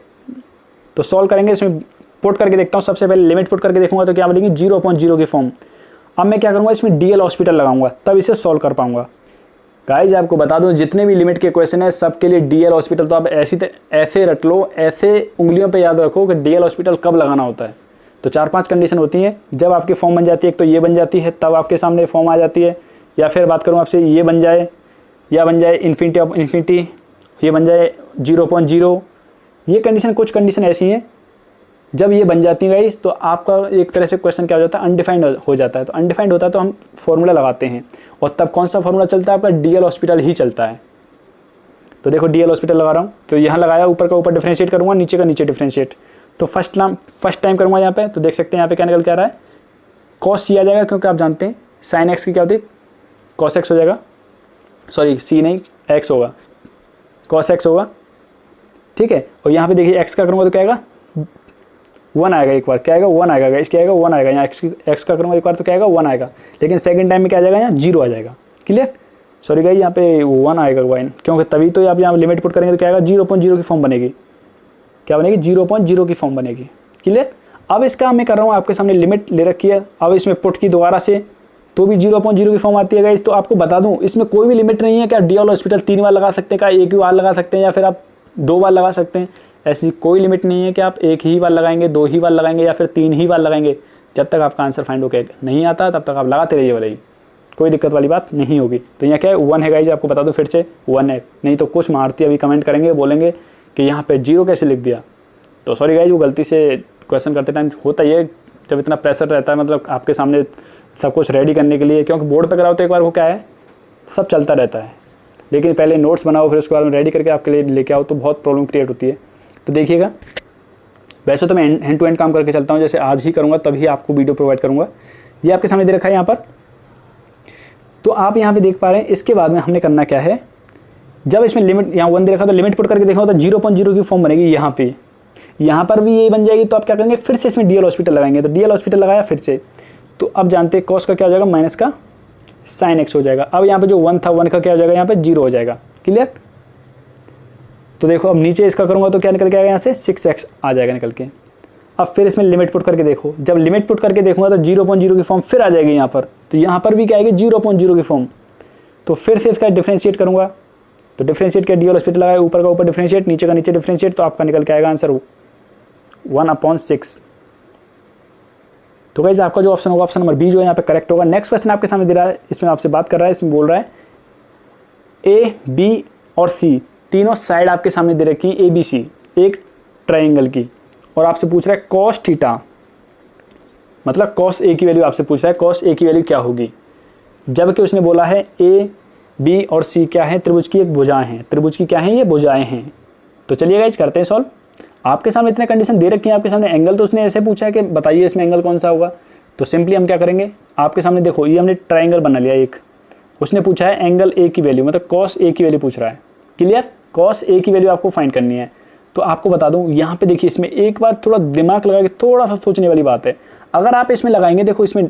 तो सॉल्व करेंगे। इसमें पुट करके देखता हूँ, सबसे पहले लिमिट पुट करके देखूंगा तो क्या बनेगी 0/0 की फॉर्म। अब मैं क्या करूँगा, इसमें डीएल हॉस्पिटल लगाऊंगा, तब इसे सॉल्व कर पाऊंगा। गाइज आपको बता दूं जितने भी लिमिट के क्वेश्चन है सबके लिए डीएल हॉस्पिटल, तो आप ऐसे रट लो, ऐसे उंगलियों पे याद रखो कि डीएल हॉस्पिटल कब लगाना होता है। तो 4-5 कंडीशन होती हैं जब आपकी फॉर्म बन जाती है, एक तो ये बन जाती है तब आपके सामने फॉर्म आ जाती है, या फिर बात करूँ आपसे ये बन जाए, या बन जाए इन्फिनिटी ऑफ इन्फिनिटी, ये बन जाए 0/0। ये कंडीशन, कुछ कंडीशन ऐसी हैं जब ये बन जाती है गाइस, तो आपका एक तरह से क्वेश्चन क्या हो जाता है, अनडिफाइंड हो जाता है। तो अनडिफाइंड होता है तो हम फॉर्मूला लगाते हैं, और तब कौन सा फॉर्मूला चलता है, आपका डीएल हॉस्पिटल ही चलता है। तो देखो डीएल हॉस्पिटल लगा रहा हूँ, तो यहाँ लगाया, ऊपर का ऊपर डिफरेंशिएट करूँगा, नीचे का नीचे डिफरेंशिएट। तो फर्स्ट टाइम करूँगा यहाँ पे, तो देख सकते हैं यहाँ पे क्या निकल के आ रहा है, कॉस सी आ जाएगा, क्योंकि आप जानते हैं साइन एक्स की क्या होती है, कॉस एक्स हो जाएगा, सॉरी सी नहीं एक्स होगा, कॉस एक्स होगा, ठीक है। और यहाँ पे देखिए एक्स का करूँगा तो क्या आएगा 1 आएगा, एक बार क्या आएगा 1 आएगा, इसके आएगा 1 आएगा, यहाँ एक्स का करूँगा एक बार तो क्या आएगा 1 आएगा, लेकिन सेकंड टाइम में क्या आ जाएगा, यहाँ 0 आ जाएगा। क्लियर, सॉरी गाइस यहाँ पे 1 आएगा वाइन, क्योंकि तभी तो आप यहाँ लिमिट पुट करेंगे तो क्या आएगा 0/0 की फॉर्म बनेगी, क्या बनेगी 0/0 की फॉर्म बनेगी। क्लियर, अब इसका मैं कर रहा हूँ, आपके सामने लिमिट ले रखी है, अब इसमें पुट की दोबारा से तो भी 0/0 की फॉर्म आती है गाइस। तो आपको बता दूँ इसमें कोई भी लिमिट नहीं है कि आप डीएल हॉस्पिटल 3 बार लगा सकते हैं, क्या एक ही बार लगा सकते हैं, या फिर आप 2 बार लगा सकते हैं। ऐसी कोई लिमिट नहीं है कि आप एक ही बार लगाएंगे, 2 ही बार लगाएंगे, या फिर 3 ही बार लगाएंगे। जब तक आपका आंसर फाइंड होकर नहीं आता तब तक आप लगाते रहिए, वाला ही कोई दिक्कत वाली बात नहीं होगी। तो यहाँ क्या है 1 है गाइस, आपको बता दो फिर से 1 है, नहीं तो कुछ मारती अभी कमेंट करेंगे, बोलेंगे कि यहाँ पे 0 कैसे लिख दिया। तो सॉरी गाइस, वो गलती से क्वेश्चन करते टाइम होता ही है, जब इतना प्रेशर रहता है, मतलब आपके सामने सब कुछ रेडी करने के लिए, क्योंकि बोर्ड पे कराओ तो एक बार वो क्या है सब चलता रहता है, लेकिन पहले नोट्स बनाओ फिर उसके बाद में रेडी करके आपके लिए लेके आओ तो बहुत प्रॉब्लम क्रिएट होती है। तो देखिएगा, वैसे तो मैं हैंड टू हैंड काम करके चलता हूँ, जैसे आज ही करूँगा तभी आपको वीडियो प्रोवाइड करूँगा। ये आपके सामने दे रखा है यहाँ पर, तो आप यहाँ पे देख पा रहे हैं। इसके बाद में हमने करना क्या है, जब इसमें लिमिट यहाँ 1 दे रखा तो लिमिट पुट करके देखो तो 0/0 की फॉर्म बनेगी यहाँ पर भी ये बन जाएगी। तो आप क्या करेंगे, फिर से इसमें डीएल हॉस्पिटल लगाएंगे, तो डीएल हॉस्पिटल लगाया फिर से, तो अब जानते हैं कॉस का क्या हो जाएगा, माइनस का साइन एक्स हो जाएगा। अब यहाँ पे जो 1 था 1 का क्या हो जाएगा, यहाँ पे 0 हो जाएगा। क्लियर, तो देखो अब नीचे इसका करूँगा तो क्या निकल के आएगा, यहाँ से 6x आ जाएगा निकल के। अब फिर इसमें लिमिट पुट करके देखो, जब लिमिट पुट करके देखूंगा तो 0/0 की फॉर्म फिर आ जाएगी यहाँ पर, तो यहाँ पर भी क्या आएगी 0/0 की फॉर्म। तो फिर से इसका डिफरेंशिएट करूँगा, तो डिफरेंशिएट किया, डीएल हॉस्पिटल लगाया, ऊपर का ऊपर डिफरेंशिएट, नीचे का नीचे डिफरेंशिएट, तो आपका निकल के आएगा आंसर 1/6। तो गाइस आपका जो ऑप्शन होगा, ऑप्शन नंबर बी जो है यहाँ पे करेक्ट होगा। नेक्स्ट क्वेश्चन आपके सामने दे रहा है, इसमें आपसे बात कर रहा है, इसमें बोल रहा है ए बी और सी तीनों साइड आपके सामने दे रखी है, ABC एक ट्राइंगल की, और आपसे पूछ रहा है कॉस थीटा, मतलब कॉस ए की वैल्यू आपसे पूछ रहा है, कॉस ए की वैल्यू क्या होगी, जबकि उसने बोला है ए बी और सी क्या है, त्रिभुज की एक भुजाएं हैं, त्रिभुज की क्या है, ये भुजाएं हैं। तो चलिए गाइस करते हैं सॉल्व। आपके सामने इतने कंडीशन दे रखी है, आपके सामने एंगल तो उसने ऐसे पूछा है कि बताइए इसमें एंगल कौन सा होगा। तो सिंपली हम क्या करेंगे, आपके सामने देखो ये हमने ट्राइंगल बना लिया एक, उसने पूछा है एंगल ए की वैल्यू, मतलब कॉस ए की वैल्यू पूछ रहा है। क्लियर, कॉस ए की वैल्यू आपको फाइंड करनी है। तो आपको बता दूं यहाँ पे देखिए, इसमें एक बार थोड़ा दिमाग लगा के थोड़ा सा सोचने वाली बात है। अगर आप इसमें लगाएंगे, देखो इसमें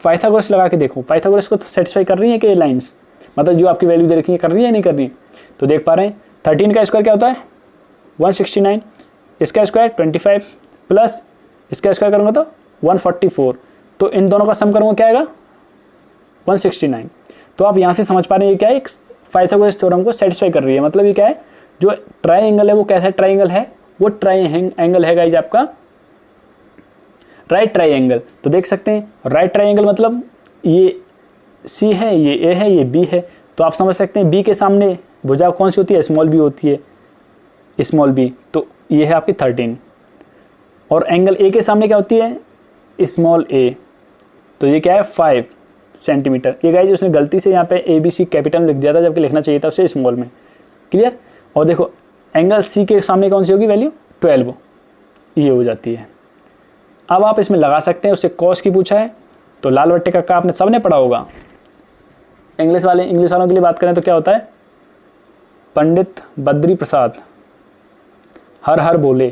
पाइथागोरस लगा के देखो, पाइथागोरस को सेटिस्फाई कर रही है कि ये लाइन्स, मतलब जो आपकी वैल्यू दे रखी है कर रही है नहीं कर रही। तो देख पा रहे हैं 13 का स्क्वायर क्या होता है 169, इसका स्क्वायर 25 प्लस इसका स्क्वायर करूँगा तो 144, तो इन दोनों का सम करूँगा क्या आएगा 169। तो आप यहाँ से समझ पा रहे हैं ये क्या है, पाइथागोरस थ्योरम को सेटिस्फाई कर रही है। मतलब ये क्या है, जो ट्राइंगल है वो कैसा ट्राइंगल है, वो ट्राइंगल है गाइस आपका राइट ट्राइंगल। तो देख सकते हैं राइट ट्राइंगल मतलब ये सी है, ये ए है, ये बी है। तो आप समझ सकते हैं बी के सामने भुजा कौन सी होती है, स्मॉल बी होती है, स्मॉल बी। तो ये है आपकी 13, और एंगल ए के सामने क्या होती है स्मॉल ए, तो ये क्या है 5 सेंटीमीटर। ये गाइस उसने गलती से यहाँ पे ABC कैपिटल में लिख दिया था, जबकि लिखना चाहिए था उसे स्मॉल में। क्लियर। और देखो एंगल सी के सामने कौन सी होगी वैल्यू 12, ये हो जाती है। अब आप इसमें लगा सकते हैं, उससे कॉस की पूछा है तो लाल बट्टे का आपने सबने पढ़ा होगा। इंग्लिश वालों के लिए बात करें तो क्या होता है, पंडित बद्री प्रसाद हर हर बोले,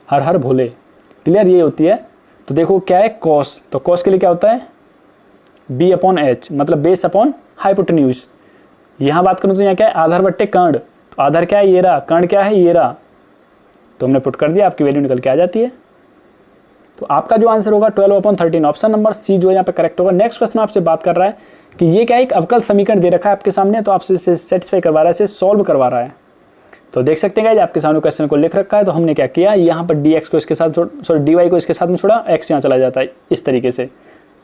हर हर भोले। क्लियर, ये होती है। तो देखो क्या है कॉस, तो कॉस के लिए क्या होता है B/H, मतलब बेस अपॉन हाइपोटेन्यूज। यहाँ बात करूँ तो यहाँ क्या है आधार बट्टे कर्ण, तो आधार क्या है ये रहा, कर्ण क्या है ये रहा, तो हमने पुट कर दिया, आपकी वैल्यू निकल के आ जाती है। तो आपका जो आंसर होगा 12/13, ऑप्शन नंबर सी जो है यहाँ पे करेक्ट होगा। नेक्स्ट क्वेश्चन आपसे बात कर रहा है कि ये क्या एक अवकल समीकरण दे रखा है आपके सामने, तो आपसे इसे सेटिस्फाई करवा रहा है, इसे सॉल्व करवा रहा है। तो देख सकते हैं आपके सामने क्वेश्चन को लिख रखा है, तो हमने क्या किया, यहाँ पर dx को इसके साथ dy को इसके साथ में छोड़ा, x यहाँ चला जाता है इस तरीके से।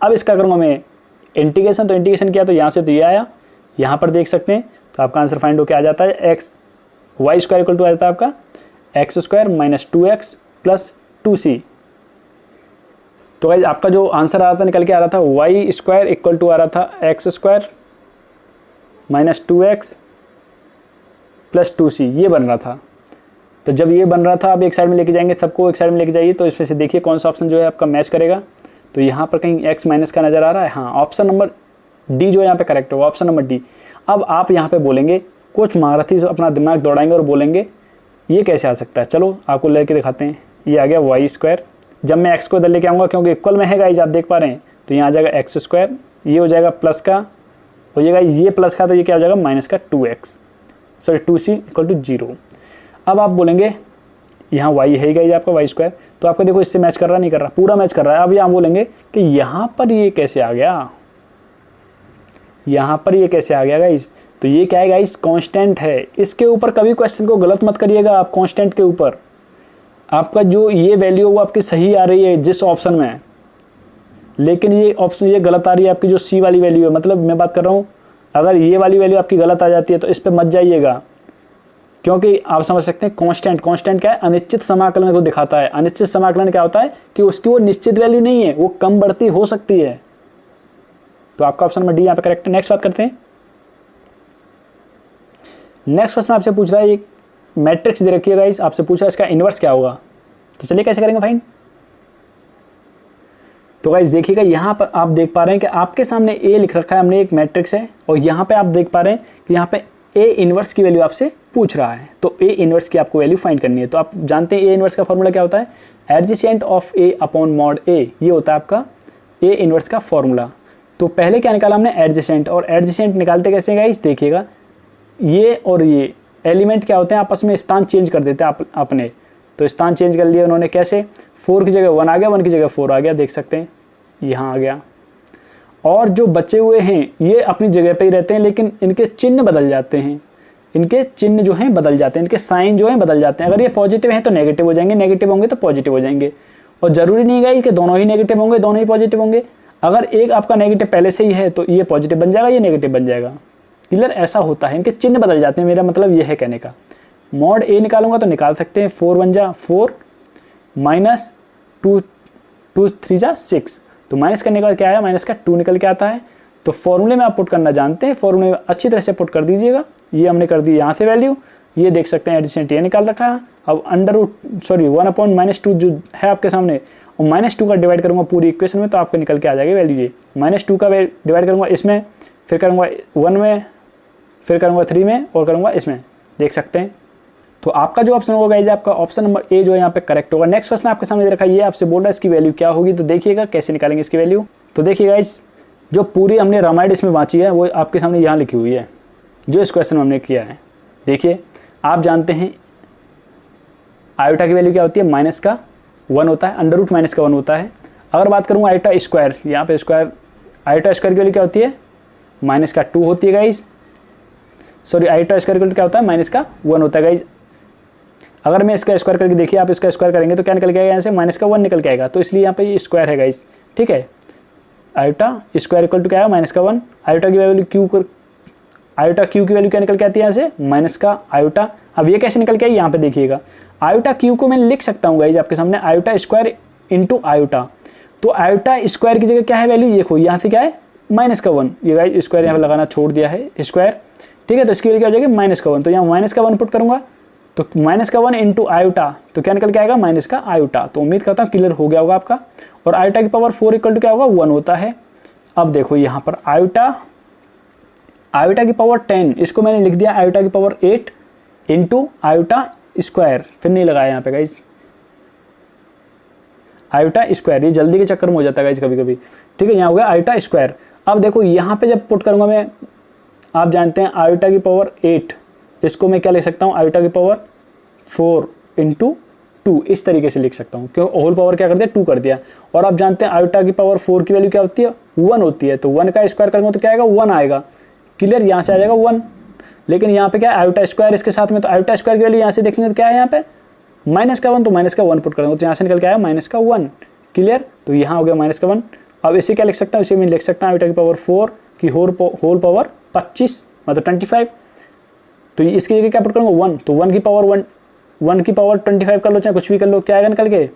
अब इसका करूँगा मैं इंटीग्रेशन, तो इंटीग्रेशन किया तो यहाँ से तो ये आया, यहाँ पर देख सकते हैं, तो आपका आंसर फाइंड होकर आ जाता है y स्क्वायर इक्वल टू आ जाता है आपका x square minus 2x plus 2c। तो गाइस आपका जो आंसर आ रहा था निकल के आ रहा था y स्क्वायर इक्वल टू आ रहा था x square minus 2x plus 2c, ये बन रहा था। तो जब ये बन रहा था, अब एक साइड में लेके जाएंगे, सबको एक साइड में लेके जाइए, तो इसमें से देखिए कौन सा ऑप्शन जो है आपका मैच करेगा। तो यहाँ पर कहीं x माइनस का नज़र आ रहा है, हाँ ऑप्शन नंबर डी जो है यहाँ पे करेक्ट होगा, ऑप्शन नंबर डी। अब आप यहाँ पे बोलेंगे, कुछ महारथी से अपना दिमाग दौड़ाएंगे और बोलेंगे ये कैसे आ सकता है। चलो आपको लेके दिखाते हैं। ये आ गया y स्क्वायर, जब मैं x को इधर लेके आऊँगा क्योंकि इक्वल में है गाइज, आप देख पा रहे हैं, तो यहाँ आ जाएगा x स्क्वायर, ये हो जाएगा प्लस का, हो जाएगा ये प्लस का, तो ये क्या हो जाएगा माइनस का 2c इक्वल टू 0। अब आप बोलेंगे यहाँ y है गाइज आपका y स्क्वायर, तो आपको देखो इससे मैच कर रहा नहीं कर रहा, पूरा मैच कर रहा है। अब यहाँ बोलेंगे कि यहाँ पर ये कैसे आ गया, यहाँ पर ये कैसे आ गया गाइज, तो ये क्या है गाइज कांस्टेंट है। इसके ऊपर कभी क्वेश्चन को गलत मत करिएगा आप, कांस्टेंट के ऊपर आपका जो ये वैल्यू वो आपकी सही आ रही है जिस ऑप्शन में, लेकिन ये ऑप्शन ये गलत आ रही है आपकी जो सी वाली वैल्यू है। मतलब मैं बात कर रहा हूँ, अगर ये वाली वैल्यू आपकी गलत आ जाती है तो इस पर मत जाइएगा, क्योंकि आप समझ सकते हैं कांस्टेंट क्या है, अनिश्चित समाकलन को दिखाता है। अनिश्चित समाकलन क्या होता है कि उसकी वो निश्चित वैल्यू नहीं है, वो कम बढ़ती हो सकती है। तो आपका ऑप्शन नंबर डी यहाँ पे करेक्ट है। नेक्स्ट बात करते हैं। नेक्स्ट क्वेश्चन आपसे पूछ रहा है, एक मैट्रिक्स दे रखी है गाइस, आपसे पूछा है इसका इनवर्स क्या होगा। तो चलिए कैसे करेंगे फाइंड। तो गाइस देखिएगा यहाँ पर आप देख पा रहे हैं कि आपके सामने ए लिख रखा है, हमने एक मैट्रिक्स है, और यहाँ पे आप देख पा रहे हैं कि यहाँ पे ए इनवर्स की वैल्यू आपसे पूछ रहा है। तो ए इनवर्स की आपको वैल्यू फाइंड करनी है। तो आप जानते हैं ए इनवर्स का फॉर्मूला क्या होता है, adjacent of a upon mod a, ये होता है आपका ए इनवर्स का फॉर्मूला। तो पहले क्या निकाला हमने एडजेसेंट, और एडजेसेंट निकालते कैसे गाइस देखिएगा, ये और ये एलिमेंट क्या होते हैं आपस में स्थान चेंज कर देते हैं अपने। तो स्थान चेंज कर लिया उन्होंने, कैसे 4 की जगह 1 आ गया, 1 की जगह 4 आ गया, देख सकते हैं यहाँ आ गया। और जो बचे हुए हैं ये अपनी जगह पे ही रहते हैं, लेकिन इनके चिन्ह बदल जाते हैं, इनके चिन्ह जो हैं बदल जाते हैं, इनके साइन जो हैं बदल जाते हैं। अगर ये पॉजिटिव हैं तो नेगेटिव हो जाएंगे, नेगेटिव होंगे तो पॉजिटिव हो जाएंगे। और ज़रूरी नहीं है कि दोनों ही नेगेटिव होंगे, दोनों ही पॉजिटिव होंगे। अगर एक आपका नेगेटिव पहले से ही है तो ये पॉजिटिव बन जाएगा, ये नेगेटिव बन जाएगा। क्लियर, ऐसा होता है, इनके चिन्ह बदल जाते हैं, मेरा मतलब ये है कहने का। मॉड ए निकालूंगा तो निकाल सकते हैं, 4 1 जा 4 माइनस 2 2 3 जा 6, तो माइनस करने के बाद क्या आया, माइनस का 2 निकल के आता है। तो फॉर्मूले में आप पुट करना जानते हैं, फॉर्मूले में अच्छी तरह से पुट कर दीजिएगा। ये हमने कर दी यहाँ से वैल्यू, ये देख सकते हैं एडजेसेंट ये निकाल रखा है। अब (1/-2) जो है आपके सामने, और -2 का डिवाइड करूँगा पूरी इक्वेशन में, तो आपको निकल के आ जाएगी वैल्यू ये। -2 का डिवाइड करूँगा इसमें, फिर करूँगा 1 में, फिर करूँगा 3 में, और करूँगा इसमें, देख सकते हैं। तो आपका जो ऑप्शन होगा गाइस, आपका ऑप्शन नंबर ए जो है यहाँ पे करेक्ट होगा। नेक्स्ट क्वेश्चन आपके सामने दे रखा है, ये आपसे बोल रहा है इसकी वैल्यू क्या होगी। तो देखिएगा कैसे निकालेंगे इसकी वैल्यू। तो देखिए गाइस, जो पूरी हमने रामायण इसमें बाँची है वो आपके सामने यहाँ लिखी हुई है, जो इस क्वेश्चन में हमने किया है। देखिए आप जानते हैं आयोटा की वैल्यू क्या होती है, -1 होता है, √-1 होता है। अगर बात करूँगा आयोटा स्क्वायर, यहाँ पे स्क्वायर, आयोटा स्क्वायर की वैल्यू क्या होती है, -2 होती है गाइस। सॉरी, आयोटा स्क्वायर की वैल्यू क्या होता है, -1 होता है गाइस। अगर मैं इसका स्क्वायर करके देखिए, आप इसका स्क्वायर करेंगे तो क्या निकल के आएगा, यहाँ से -1 निकल के आएगा। तो इसलिए यहाँ पे ये स्क्वायर है गाइस, ठीक है। आयोटा स्क्वायर इक्वल टू क्या है, -1। आयोटा की वैल्यू आयोटा क्यू की वैल्यू क्या निकल के आती है यहाँ से, माइनस का आयोटा। अब ये कैसे निकल के आई, यहाँ पे देखिएगा, आयोटा क्यू को मैं लिख सकता हूँ गाइज आपके सामने आयोटा स्क्वायर इंटू आयोटा। तो आयोटा स्क्वायर की जगह क्या है वैल्यू, ये यहाँ से क्या है माइनस का 1, ये गाइज स्क्वायर यहाँ पे लगाना छोड़ दिया है स्क्वायर, ठीक है। तो इसकी वैल्यू क्या हो जाएगी माइनस का 1, तो यहाँ माइनस का 1 पुट करूँगा तो माइनस का 1 इंटू आयोटा, तो क्या निकल के आएगा माइनस का आयोटा। तो उम्मीद करता हूँ क्लियर हो गया होगा आपका। और आयोटा की पावर 4 इक्वल टू क्या होगा 1 होता है। अब देखो यहाँ पर आयोटा की पावर 10, इसको मैंने लिख दिया आयोटा की पावर 8 इंटू आयोटा स्क्वायर, फिर नहीं लगाया यहाँ पे गाइज आयोटा स्क्वायर, ये जल्दी के चक्कर में हो जाता है गाइज कभी कभी, ठीक है। यहाँ हो गया आयोटा स्क्वायर। अब देखो यहाँ पे जब पुट करूँगा मैं, आप जानते हैं आयोटा की पावर 8, इसको मैं क्या लिख सकता हूँ आयोटा की पावर 4 इंटू 2, इस तरीके से लिख सकता हूँ, क्यों होल पावर क्या कर दिया 2 कर दिया। और आप जानते हैं आयोटा की पावर 4 की वैल्यू क्या होती है 1 होती है, तो 1 का स्क्वायर करेंगे तो क्या आएगा 1 आएगा, क्लियर, यहाँ से आ जाएगा 1। लेकिन यहाँ पे क्या है आयोटा स्क्वायर इसके साथ में, तो आयोटा स्क्वायर की वैल्यू यहाँ से देखेंगे तो क्या है यहाँ पे माइनस का 1, तो माइनस का 1 पुट करेंगे तो यहाँ से निकल के आया माइनस का 1, क्लियर। तो यहाँ हो गया माइनस का 1। अब इसे क्या लिख सकता हूँ, इसे मैं लिख सकता हूँ आयोटा की पावर 4 की होल पावर 25 मतलब 25, तो इसकी जगह क्या पुट करूँगा 1, तो 1 की पावर 25 कर लो, चाहे कुछ भी कर लो, क्या आएगा निकल के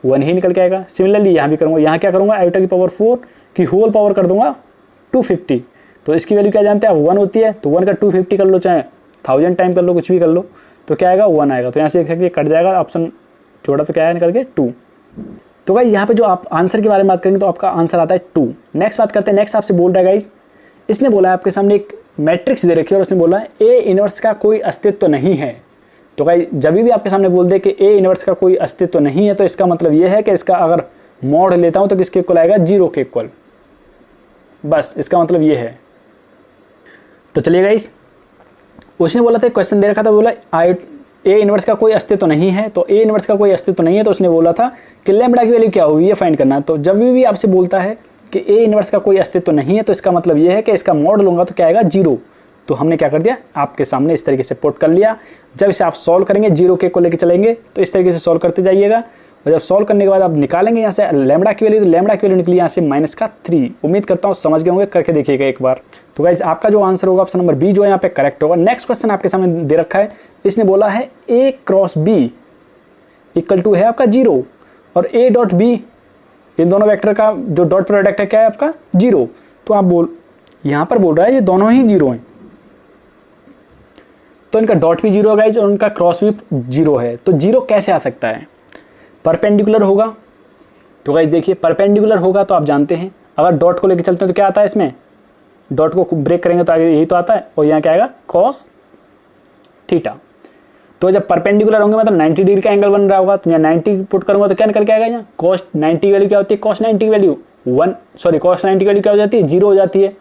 1 ही निकल के आएगा। सिमिलरली यहाँ भी करूँगा, यहाँ क्या करूँगा आयोटा की पावर 4 की होल पावर कर दूंगा 250, तो इसकी वैल्यू क्या जानते हैं आप 1 होती है, तो 1 का 250 कर लो, चाहे 1000 टाइम कर लो, कुछ भी कर लो, तो क्या आएगा 1 आएगा। तो यहाँ से देख सकते कट जाएगा, ऑप्शन जोड़ा तो क्या है निकल के 2। तो गाइज यहाँ पे जो आप आंसर के बारे में बात करेंगे तो आपका आंसर आता है 2। नेक्स्ट बात करते हैं, नेक्स्ट आपसे बोल रहा है गाइज, इसने बोला है आपके सामने एक मैट्रिक्स दे रखी है और उसने बोला है ए इनवर्स का कोई अस्तित्व नहीं है। तो गाइज जब भी आपके सामने बोल दे कि ए इनवर्स का कोई अस्तित्व नहीं है, तो इसका मतलब ये है कि इसका अगर मॉड लेता हूँ तो किसके इक्वल आएगा 0 के इक्वल, बस इसका मतलब ये है। तो चलिए गाइज, उसने बोला था क्वेश्चन दे रखा था, बोला ए इनवर्स का कोई अस्तित्व नहीं है, तो ए इनवर्स का कोई अस्तित्व नहीं है, तो उसने बोला था कि लैम्बडा की वैल्यू क्या होगी ये फाइंड करना। तो जब भी आपसे बोलता है कि ए इनवर्स का कोई अस्तित्व नहीं है, तो इसका मतलब ये है कि इसका मॉड लूंगा तो क्या आएगा 0। तो हमने क्या कर दिया आपके सामने इस तरीके से पुट कर लिया। जब इसे आप सॉल्व करेंगे 0 के को लेके चलेंगे, तो इस तरीके से सॉल्व करते जाइएगा, और जब सॉल्व करने के बाद आप निकालेंगे यहाँ से लैम्बडा की वैल्यू, तो लैम्बडा की वैल्यू निकली यहाँ से -3। उम्मीद करता हूँ समझ गए होंगे, करके देखिएगा एक बार। तो गाइज आपका जो आंसर होगा ऑप्शन नंबर बी जो है यहाँ पे करेक्ट होगा। नेक्स्ट क्वेश्चन आपके सामने दे रखा है, इसने बोला है ए क्रॉस बी इक्वल टू है आपका 0 और ए डॉट बी, इन दोनों वेक्टर का जो डॉट प्रोडक्ट है क्या है आपका 0। तो आप यहाँ पर बोल रहा है ये दोनों ही 0 हैं, तो इनका डॉट भी 0 है गाइज और उनका क्रॉस भी 0 है। तो 0 कैसे आ सकता है, परपेंडिकुलर होगा। तो गाइज देखिए परपेंडिकुलर होगा तो आप जानते हैं अगर डॉट को लेकर चलते हैं तो क्या आता है, इसमें डॉट को ब्रेक करेंगे तो आगे यही तो आता है, और यहाँ क्या आएगा कॉस थीटा। तो जब परपेंडिकुलर होंगे मतलब 90 डिग्री का एंगल बन रहा होगा, तो यहाँ 90 पुट करूंगा तो क्या निकल के आएगा, यहाँ कॉस 90 की वैल्यू क्या होती है, कॉस 90 की वैल्यू कॉस 90 की वैल्यू क्या हो जाती है 0 हो जाती है।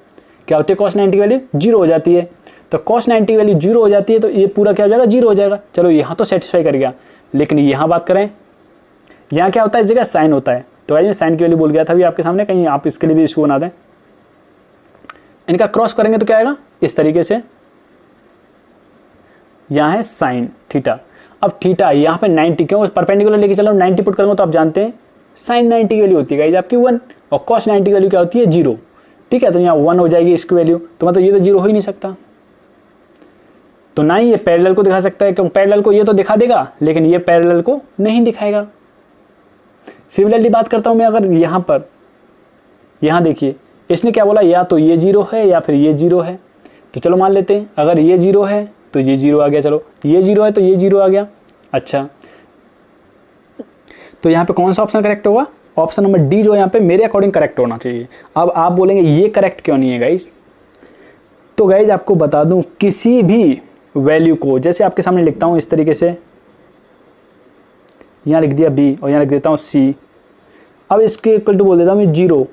क्या होती है कॉस 90 की वैल्यू 0 हो जाती है। तो कॉस 90 की वैल्यू 0 हो जाती है, तो ये पूरा क्या हो जाएगा 0 हो जाएगा। चलो यहाँ तो सेटिस्फाई कर गया, लेकिन यहाँ बात करें, यहाँ क्या होता है इस जगह साइन होता है। तो भाई मैं साइन की वैल्यू बोल गया था अभी आपके सामने, कहीं आप इसके लिए भी इशू बना दें। इनका क्रॉस करेंगे तो क्या आएगा इस तरीके से, यहाँ है साइन थीटा। अब थीटा यहाँ पे 90 क्यों परपेंडिकुलर लेके चलो 90 पुट करूँगा तो आप जानते हैं साइन 90 की वैल्यू होती है गाइस आपकी 1 और कॉस 90 की वैल्यू क्या होती है 0। ठीक है, तो यहाँ 1 हो जाएगी इसकी वैल्यू, तो मतलब ये तो 0 हो ही नहीं सकता। तो ना ही ये पैरेलल को दिखा सकता है, क्योंकि पैरेलल को ये तो दिखा देगा लेकिन ये पैरेलल को नहीं दिखाएगा। सिमिलरली बात करता हूँ मैं, अगर यहाँ पर यहाँ देखिए इसने क्या बोला, या तो ये 0 है या फिर ये 0 है। तो चलो मान लेते हैं अगर ये 0 है तो ये 0 आ गया, चलो ये 0 है तो ये 0 आ गया। अच्छा, तो यहाँ पे कौन सा ऑप्शन करेक्ट होगा, ऑप्शन नंबर डी जो यहाँ पे मेरे अकॉर्डिंग करेक्ट होना चाहिए। अब आप बोलेंगे ये करेक्ट क्यों नहीं है गाइज, तो गाइज आपको बता दूं किसी भी वैल्यू को, जैसे आपके सामने लिखता हूँ इस तरीके से, यहाँ लिख दिया बी और यहाँ लिख देता हूँ सी। अब इसके इक्वल टू बोल देता हूँ 0।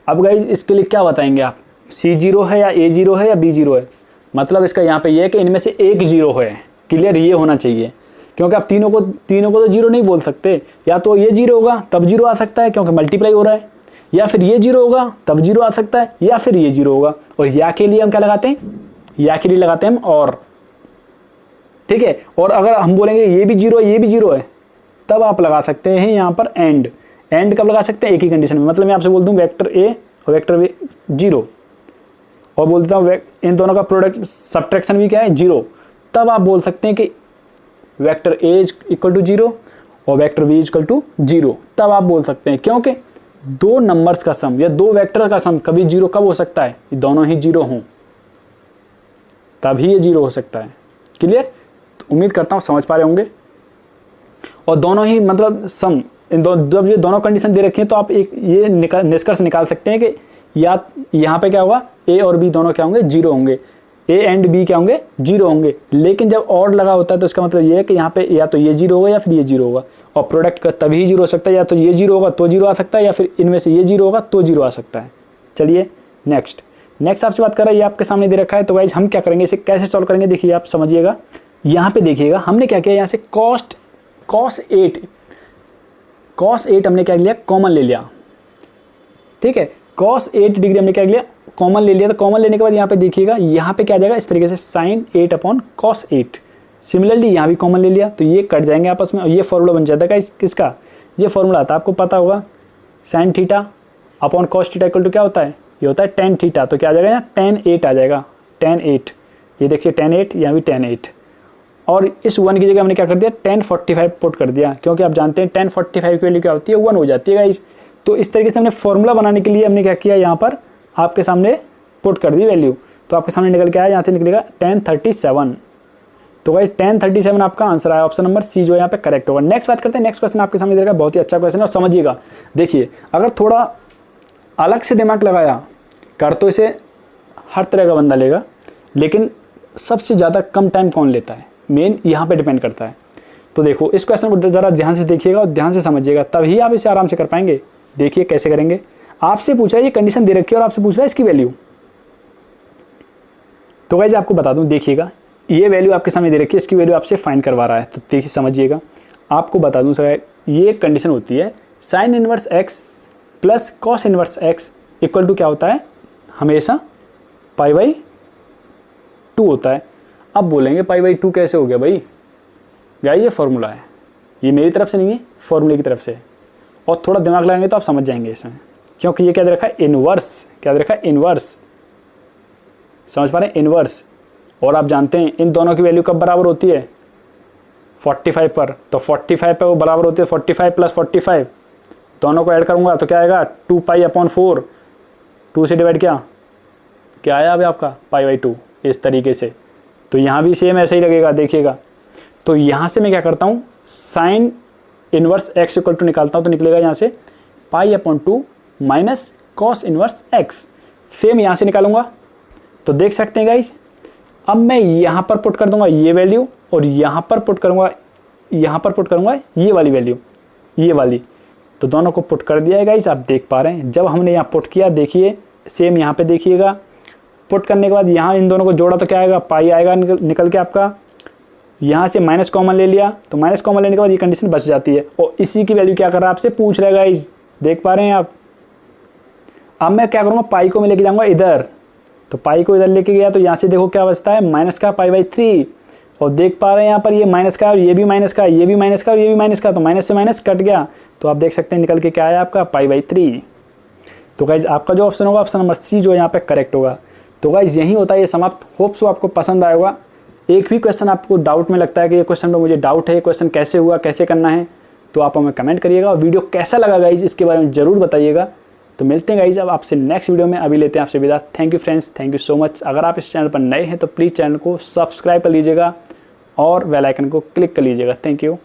अब गाइज इसके लिए क्या बताएंगे आप, सी 0 है या ए 0 है या बी 0 है, मतलब इसका यहाँ पे ये है कि इनमें से एक 0 है। क्लियर, ये होना चाहिए, क्योंकि आप तीनों को तो 0 नहीं बोल सकते। या तो ये 0 होगा तब 0 आ सकता है क्योंकि मल्टीप्लाई हो रहा है, या फिर ये 0 होगा तब 0 आ सकता है, या फिर ये 0 होगा। और या के लिए हम क्या लगाते हैं, या के लिए लगाते हैं हम और। ठीक है, और अगर हम बोलेंगे ये भी 0 है ये भी 0 है, तब आप लगा सकते हैं यहाँ पर एंड। एंड कब लगा सकते हैं, एक ही कंडीशन में, मतलब मैं आपसे बोल दूँ वेक्टर ए और वेक्टर बी 0, और बोलता हूँ इन दोनों का प्रोडक्ट सब्ट्रैक्शन भी क्या है 0, तब आप बोल सकते हैं कि vector a is equal to 0 और vector b is equal to 0, तब आप बोल सकते हैं। क्योंकि दो नंबर्स का सम या दो वेक्टर का सम कभी 0 कब हो सकता है, दोनों ही 0 हों तभी ये 0 हो सकता है। क्लियर? तो उम्मीद करता हूँ समझ पा रहे होंगे। और दोनों ही मतलब सम इन जब ये दोनों कंडीशन दे रखी हैं तो आप एक ये निष्कर्ष निकाल सकते हैं कि या यहाँ पे क्या होगा, ए और बी दोनों क्या होंगे 0 होंगे, ए एंड बी क्या होंगे 0 होंगे। लेकिन जब और लगा होता है तो इसका मतलब ये है कि यहाँ पे या तो ये 0 होगा या फिर ये 0 होगा। और प्रोडक्ट का तभी 0 हो सकता है, या तो ये 0 होगा तो 0 आ सकता है, या फिर इनमें से ये 0 होगा तो 0 आ सकता है। चलिए नेक्स्ट आपसे बात कर रहा है, ये आपके सामने दे रखा है। तो गाइज हम क्या करेंगे, इसे कैसे सॉल्व करेंगे, देखिए आप समझिएगा। यहाँ पे देखिएगा हमने क्या किया, यहाँ से cos 8 हमने क्या लिया, कॉमन ले लिया। ठीक है, cos 8 डिग्री हमने क्या लिया, कॉमन ले लिया। तो कॉमन लेने के बाद यहाँ पे देखिएगा, यहाँ पे क्या आ जाएगा इस तरीके से sin 8 अपॉन cos 8। सिमिलरली यहाँ भी कॉमन ले लिया तो ये कट जाएंगे आपस में और ये फॉर्मूला बन जाता है किसका, ये फॉर्मूला था आपको पता होगा, sin theta upon cos theta equal to क्या होता है, ये होता है tan थीटा। तो क्या आ जाएगा यहाँ tan 8 आ जाएगा, tan 8, ये देखिए tan 8, यहाँ भी tan 8। और इस 1 की जगह हमने क्या कर दिया, tan 45 पुट कर दिया, क्योंकि आप जानते हैं tan 45 की वैल्यू क्या होती है, 1 हो जाती है गाइस। तो इस तरीके से हमने फॉर्मूला बनाने के लिए हमने क्या किया, यहाँ पर आपके सामने पुट कर दी वैल्यू। तो आपके सामने निकल के आया, यहाँ से निकलेगा tan 37। तो गाइस tan 37 आपका आंसर आया, ऑप्शन नंबर सी जो है यहाँ पे करेक्ट होगा। नेक्स्ट बात करते हैं, नेक्स्ट क्वेश्चन आपके सामने देगा, बहुत ही अच्छा क्वेश्चन है और समझिएगा। देखिए अगर थोड़ा अलग से दिमाग लगाया कर तो इसे हर तरह का बंदा लेगा, लेकिन सबसे ज़्यादा कम टाइम कौन लेता है, मेन यहाँ पे डिपेंड करता है। तो देखो इस क्वेश्चन को ज़रा ध्यान से देखिएगा और ध्यान से समझिएगा, तभी आप इसे आराम से कर पाएंगे। देखिए कैसे करेंगे, आपसे पूछा है ये कंडीशन दे रखी है और आपसे पूछ रहा है इसकी वैल्यू। तो गाइस आपको बता दूं, देखिएगा ये वैल्यू आपके सामने दे रखी है, इसकी वैल्यू आपसे फाइंड करवा रहा है। तो देखिए समझिएगा, आपको बता दूं सर, ये कंडीशन होती है sin इनवर्स x प्लस cos inverse x equal to क्या होता है, हमेशा π/2 होता है। अब बोलेंगे π/2 कैसे हो गया भाई, गाइस ये फॉर्मूला है, ये मेरी तरफ से नहीं है, फॉर्मूले की तरफ से। और थोड़ा दिमाग लगाएंगे तो आप समझ जाएंगे इसमें, क्योंकि ये क्या दे रखा है, इनवर्स, क्या दे रखा है, इनवर्स। समझ पा रहे हैं, इनवर्स। और आप जानते हैं इन दोनों की वैल्यू कब बराबर होती है, 45 पर। तो 45 पर वो बराबर होती है 45 प्लस 45, दोनों को ऐड करूंगा तो क्या आएगा 2π/4, 2 से डिवाइड क्या आया अभी आपका π/2, इस तरीके से। तो यहाँ भी सेम ऐसे ही लगेगा, देखिएगा। तो यहाँ से मैं क्या करता हूँ, sin inverse x equal to निकालता हूँ, तो निकलेगा यहाँ से π/2 minus cos inverse x। Same यहाँ से निकालूंगा तो देख सकते हैं गाइस, अब मैं यहाँ पर पुट कर दूंगा ये वैल्यू और यहाँ पर पुट करूँगा ये वाली वैल्यू, ये वाली। तो दोनों को पुट कर दिया है गाइस, आप देख पा रहे हैं। जब हमने यहाँ पुट किया, देखिए सेम यहाँ पे देखिएगा, पुट करने के बाद यहाँ इन दोनों को जोड़ा तो क्या आएगा, पाई आएगा निकल के आपका। यहाँ से माइनस कॉमन ले लिया, तो माइनस कॉमन लेने के बाद ये कंडीशन बच जाती है। और इसी की वैल्यू क्या कर रहा है, आपसे पूछ रहा है गाइस, देख पा रहे हैं आप। अब मैं क्या करूँगा, पाई को मैं लेके जाऊँगा इधर, तो पाई को इधर लेके गया तो यहाँ से देखो क्या बचता है, माइनस का π/3। और देख पा रहे हैं यहाँ पर ये माइनस का और ये भी माइनस का, ये भी माइनस का और ये भी माइनस का, तो माइनस से माइनस कट गया। तो आप देख सकते हैं निकल के क्या आया आपका π/3। तो गाइज आपका जो ऑप्शन होगा, ऑप्शन नंबर सी जो यहाँ पे करेक्ट होगा। तो गाइज यही होता है ये समाप्त। होप सो आपको पसंद आया होगा। एक भी क्वेश्चन आपको डाउट में लगता है कि ये क्वेश्चन में मुझे डाउट है, क्वेश्चन कैसे हुआ, कैसे करना है, तो आप हमें कमेंट करिएगा। और वीडियो कैसा लगा गाइज इसके बारे में ज़रूर बताइएगा। तो मिलते हैं गाइज अब आपसे नेक्स्ट वीडियो में। अभी लेते हैं आपसे विदा। Thank you friends, thank you so much. अगर आप इस चैनल पर नए हैं तो प्लीज़ चैनल को सब्सक्राइब कर लीजिएगा और बेल आइकन को क्लिक कर लीजिएगा। Thank you.